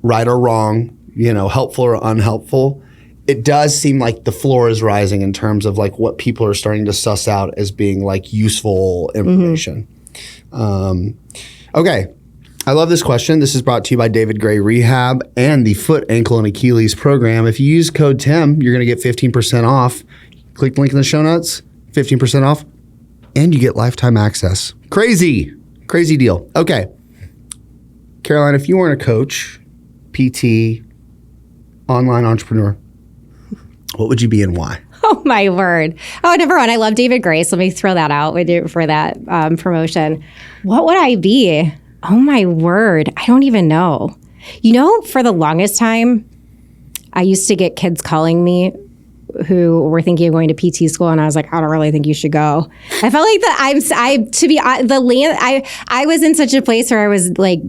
right or wrong, helpful or unhelpful, it does seem like the floor is rising in terms of like what people are starting to suss out as being like useful information. Okay. I love this question. This is brought to you by David Gray Rehab and the Foot, Ankle, and Achilles program. If you use code TIM, you're going to get 15% off. Click the link in the show notes, 15% off, and you get lifetime access. Crazy deal. Okay. Caroline, if you weren't a coach, PT, online entrepreneur, what would you be and why? Oh, my word. Oh, number one, I love David Gray. So let me throw that out for that promotion. What would I be? Oh, my word. I don't even know. For the longest time, I used to get kids calling me who were thinking of going to PT school, and I was like, I don't really think you should go. I felt like I was in such a place where I was like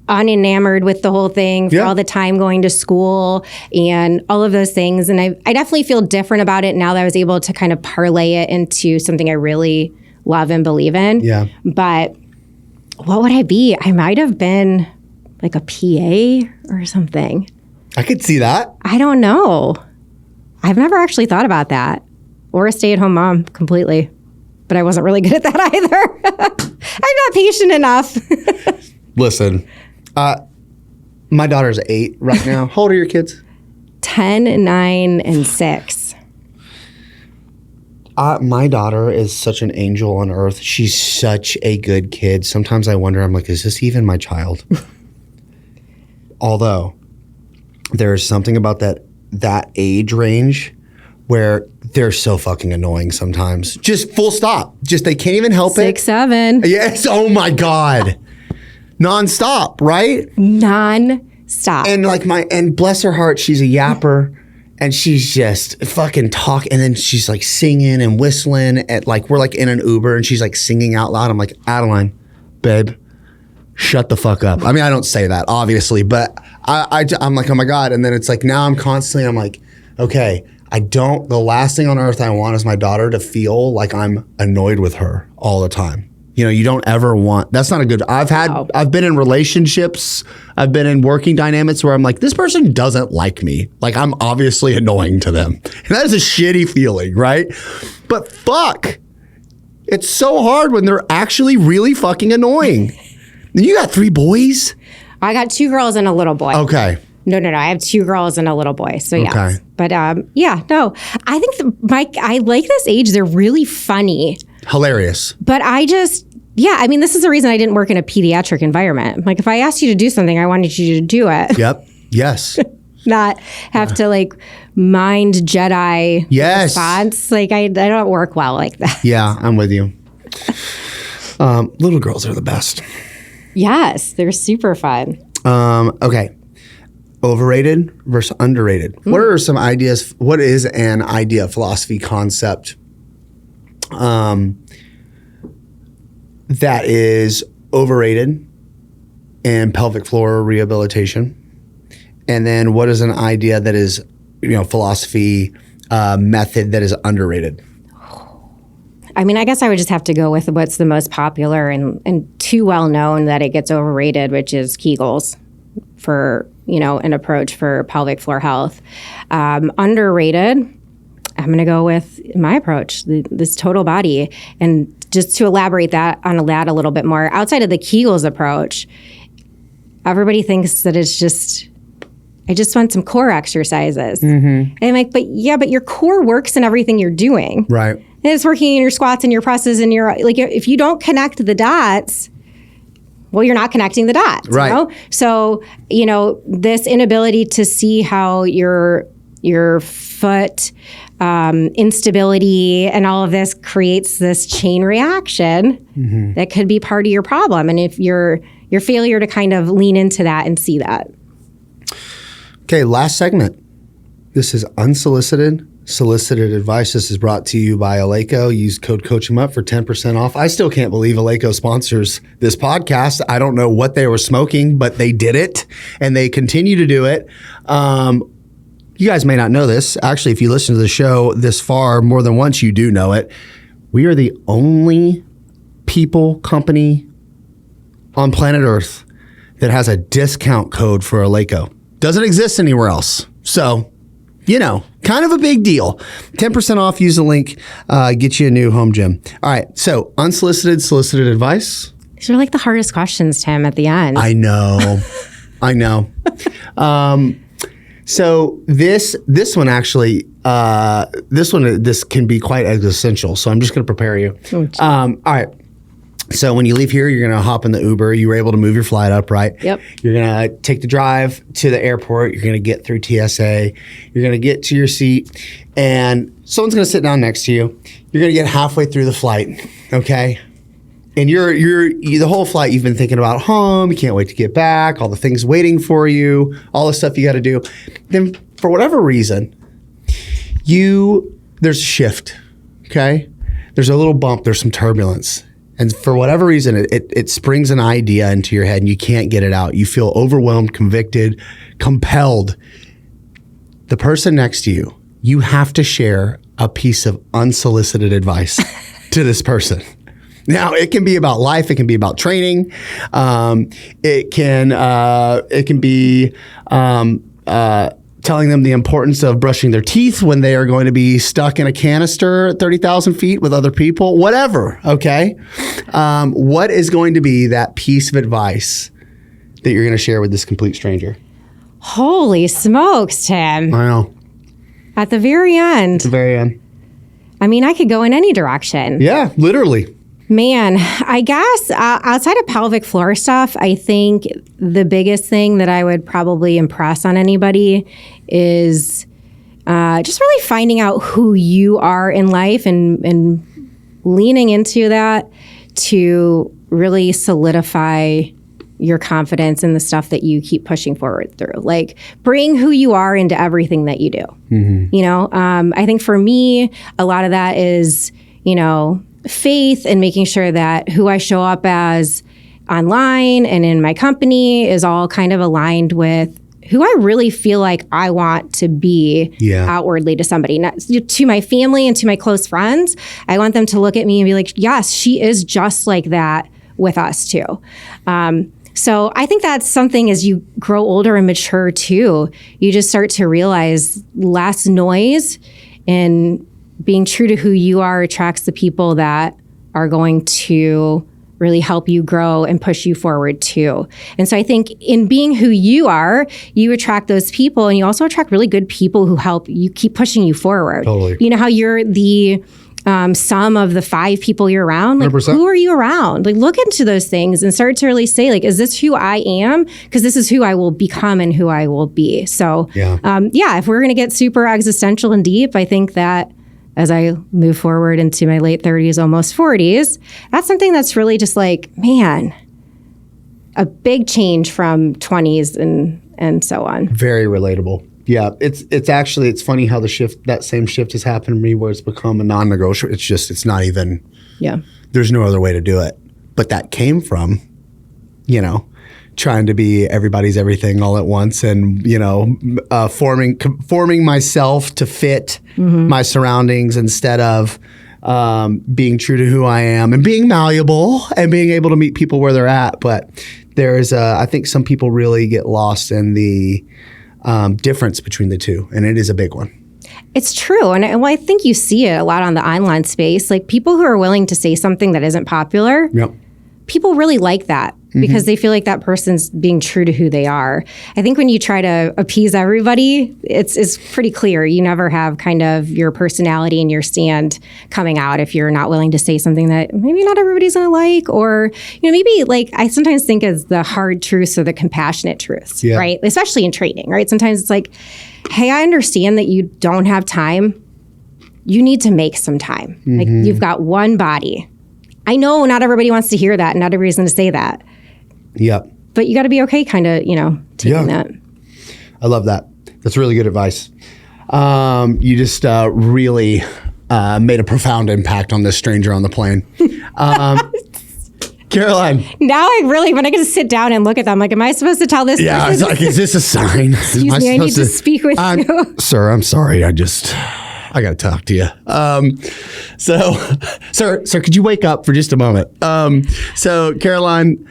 unenamored with the whole thing for all the time going to school and all of those things. And I definitely feel different about it now that I was able to kind of parlay it into something I really love and believe in. Yeah. But what would I be? I might have been like a PA or something. I could see that. I don't know. I've never actually thought about that. Or a stay-at-home mom completely. But I wasn't really good at that either. I'm not patient enough. Listen, my daughter's 8 right now. How old are your kids? 10, 9, and 6. My daughter is such an angel on earth. She's such a good kid. Sometimes I wonder, I'm like, is this even my child? Although, there's something about that age range where they're so fucking annoying sometimes. Just full stop. Just they can't even help 6, it. 7. Yes. Oh my God. Non-stop, right? Non-stop. And bless her heart, she's a yapper and she's just fucking talking. And then she's like singing and whistling at we're like in an Uber and she's like singing out loud. I'm like, Adeline, babe, shut the fuck up. I mean, I don't say that obviously, but I'm like, oh my God. And then it's like, now I'm like, okay, the last thing on earth I want is my daughter to feel like I'm annoyed with her all the time. You don't ever want, that's not a good, I've been in relationships, I've been in working dynamics where I'm like, this person doesn't like me. Like I'm obviously annoying to them. And that is a shitty feeling, right? But fuck, it's so hard when they're actually really fucking annoying. And you got 3 boys? I got 2 girls and a little boy. Okay. No. I have 2 girls and a little boy. So yes. Okay. But no. I think I like this age. They're really funny. Hilarious. But this is the reason I didn't work in a pediatric environment. Like if I asked you to do something, I wanted you to do it. Yep. Yes. Not have to mind Jedi response. I don't work well like that. Yeah, I'm with you. Little girls are the best. Yes, they're super fun. Okay. Overrated versus underrated. What are some ideas? What is an idea, philosophy, concept that is overrated in pelvic floor rehabilitation? And then what is an idea that is, philosophy, method that is underrated? I mean, I guess I would just have to go with what's the most popular and too well known that it gets overrated, which is Kegels for, an approach for pelvic floor health. Underrated, I'm going to go with my approach, this total body. And just to elaborate on that a little bit more, outside of the Kegels approach, everybody thinks that it's just, I just want some core exercises. Mm-hmm. And I'm like, but your core works in everything you're doing. Right. And it's working in your squats and your presses and your, if you don't connect the dots, well, you're not connecting the dots. Right. So, this inability to see how your foot instability and all of this creates this chain reaction that could be part of your problem. And if your failure to kind of lean into that and see that. Okay, last segment. This is Unsolicited. Solicited advice. This is brought to you by Eleiko. Use code CoachEmUp for 10% off. I still can't believe Eleiko sponsors this podcast. I don't know what they were smoking, but they did it, and they continue to do it. You guys may not know this. Actually, if you listen to the show this far more than once, you do know it. We are the only company on planet Earth that has a discount code for Eleiko. Doesn't exist anywhere else. So, kind of a big deal. 10% off, use the link, get you a new home gym. All right, so unsolicited, solicited advice. These are the hardest questions, Tim, at the end. I know. I know. So this one actually, this can be quite existential. So I'm just going to prepare you. All right. So when you leave here, you're going to hop in the Uber. You were able to move your flight up, right? Yep. You're going to take the drive to the airport. You're going to get through TSA. You're going to get to your seat, and someone's going to sit down next to you. You're going to get halfway through the flight, okay? And you're the whole flight, you've been thinking about home. You can't wait to get back, all the things waiting for you, all the stuff you got to do. Then for whatever reason, there's a shift, okay? There's a little bump. There's some turbulence. And for whatever reason, it springs an idea into your head and you can't get it out. You feel overwhelmed, convicted, compelled. The person next to you, you have to share a piece of unsolicited advice to this person. Now, it can be about life. It can be about training. It can be telling them the importance of brushing their teeth when they are going to be stuck in a canister at 30,000 feet with other people, whatever, okay? What is going to be that piece of advice that you're going to share with this complete stranger? Holy smokes, Tim. I know. At the very end. At the very end. I mean, I could go in any direction. Yeah, literally. Man, I guess outside of pelvic floor stuff, I think the biggest thing that I would probably impress on anybody is just really finding out who you are in life and leaning into that to really solidify your confidence in the stuff that you keep pushing forward through. Like, bring who you are into everything that you do. Mm-hmm. You know, I think for me, a lot of that is, you know, faith and making sure that who I show up as online and in my company is all kind of aligned with who I really feel like I want to be outwardly to somebody, not to my family and to my close friends. I want them to look at me and be like, yes, she is just like that with us too. So I think that's something as you grow older and mature too, you just start to realize less noise, and being true to who you are attracts the people that are going to really help you grow and push you forward too. And so I think in being who you are, you attract those people, and you also attract really good people who help you keep pushing you forward. Totally. You know how you're the sum of the 5 people you're around? Like, 100%. who are you around? Like, look into those things and start to really say, like, is this who I am? Because this is who I will become and who I will be. So, if we're going to get super existential and deep, I think that as I move forward into my late 30s, almost 40s, that's something that's really just like, man, a big change from 20s and so on. Very relatable. Yeah, it's funny how that same shift has happened to me, where it's become a non-negotiable. It's not even, there's no other way to do it. But that came from, you know, trying to be everybody's everything all at once, and, you know, forming myself to fit my surroundings instead of being true to who I am and being malleable and being able to meet people where they're at. But I think some people really get lost in the difference between the two, and it is a big one. It's true. And I think you see it a lot on the online space. Like, people who are willing to say something that isn't popular, people really like that because they feel like that person's being true to who they are. I think when you try to appease everybody, it's pretty clear. You never have kind of your personality and your stand coming out if you're not willing to say something that maybe not everybody's going to like, or, you know, maybe like I sometimes think as the hard truths or the compassionate truths, right? Especially in training, right? Sometimes it's like, hey, I understand that you don't have time. You need to make some time. Like, you've got one body. I know not everybody wants to hear that, and not everybody's going to say that. Yep. But you got to be okay kind of, you know, taking that. I love that. That's really good advice. You just really made a profound impact on this stranger on the plane. Caroline. Now when I get to sit down and look at them, like, am I supposed to tell this person? It's like, is this a sign? Excuse me, I need to speak with you. Sir, I'm sorry. I got to talk to you. Sir, could you wake up for just a moment? So, Caroline,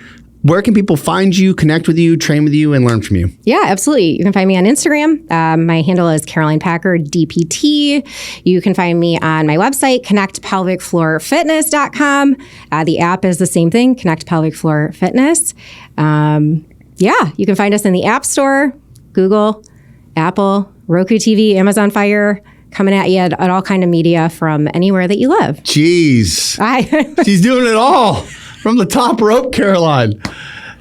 where can people find you, connect with you, train with you, and learn from you? Yeah, absolutely. You can find me on Instagram. My handle is Caroline Packard, DPT. You can find me on my website, connectpelvicfloorfitness.com. The app is the same thing, Connect Pelvic Floor Fitness. You can find us in the App Store, Google, Apple, Roku TV, Amazon Fire, coming at you at all kind of media from anywhere that you live. Jeez. She's doing it all from the top rope, Caroline.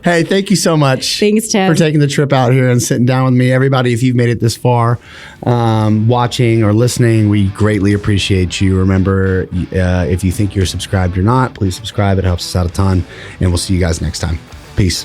Hey, thank you so much. Thanks, Tim. For taking the trip out here and sitting down with me. Everybody, if you've made it this far, watching or listening, we greatly appreciate you. Remember, if you think you're subscribed or not, please subscribe. It helps us out a ton. And we'll see you guys next time. Peace.